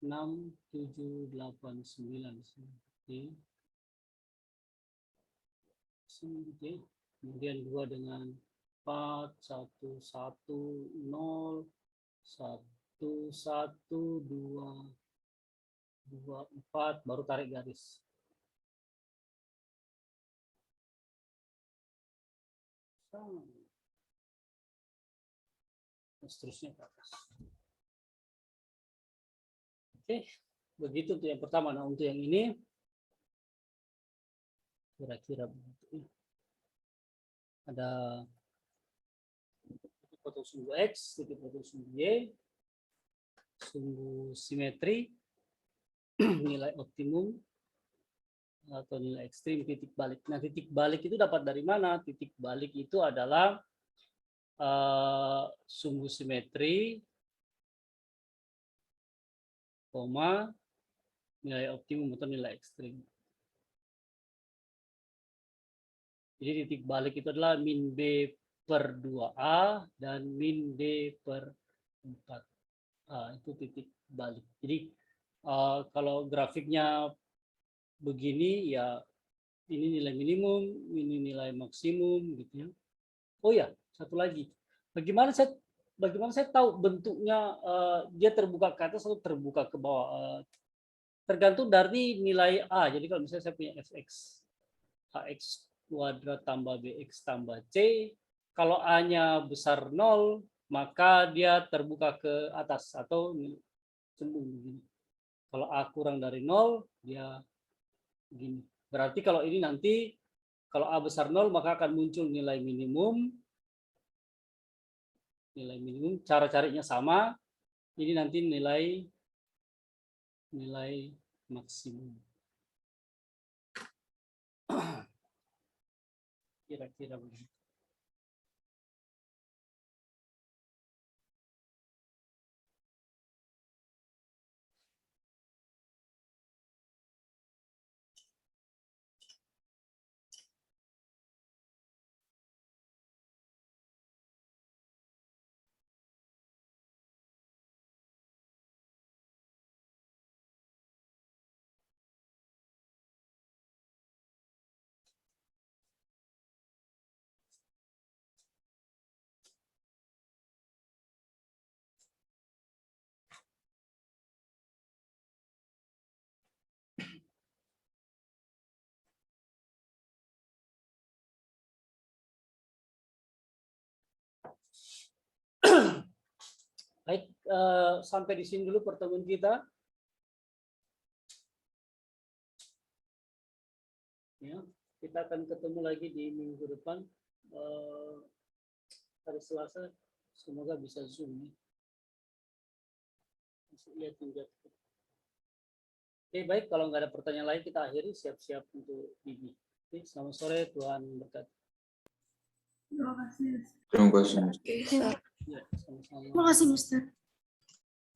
Speaker 1: 6, 7, 8, 9. Oke. Oke. Kemudian 2 dengan 4, 1, 1, 0, 1, 1, 2, 2, 4, baru tarik garis. Dan seterusnya ke atas. Oke, begitu untuk yang pertama. Nah, untuk yang ini kira-kira begitu. Ada titik potong sumbu X, titik potong sumbu Y, sumbu simetri, nilai optimum atau nilai ekstrim, titik balik. Nah, titik balik itu dapat dari mana? Titik balik itu adalah sumbu simetri, koma, nilai optimum atau nilai ekstrim. Jadi titik balik itu adalah min B per 2A dan min D per 4A. Itu titik balik. Jadi kalau grafiknya begini, ya ini nilai minimum, ini nilai maksimum, gitu ya. Oh ya, satu lagi. Bagaimana saya tahu bentuknya dia terbuka ke atas atau terbuka ke bawah? Tergantung dari nilai A. Jadi kalau misalnya saya punya fx, ax kuadrat tambah bx tambah c, kalau A-nya besar 0, maka dia terbuka ke atas atau cembung begini. Kalau A kurang dari 0, dia begini. Berarti kalau ini nanti, kalau A besar 0, maka akan muncul nilai minimum. Nilai minimum, cara carinya sama. Ini nanti nilai maksimum. Kira-kira begitu. Baik, sampai di sini dulu pertemuan kita. Ya, kita akan ketemu lagi di minggu depan, hari Selasa. Semoga bisa Zoom. Lihat juga. Oke, baik. Kalau nggak ada pertanyaan lain, kita akhiri. Siap-siap untuk Bibi. Oke, selamat sore. Tuhan berkati.
Speaker 2: Terima kasih.
Speaker 4: Terima kasih.
Speaker 2: Oke, siap.
Speaker 1: Ya, sama-sama.
Speaker 2: Terima kasih, Mister.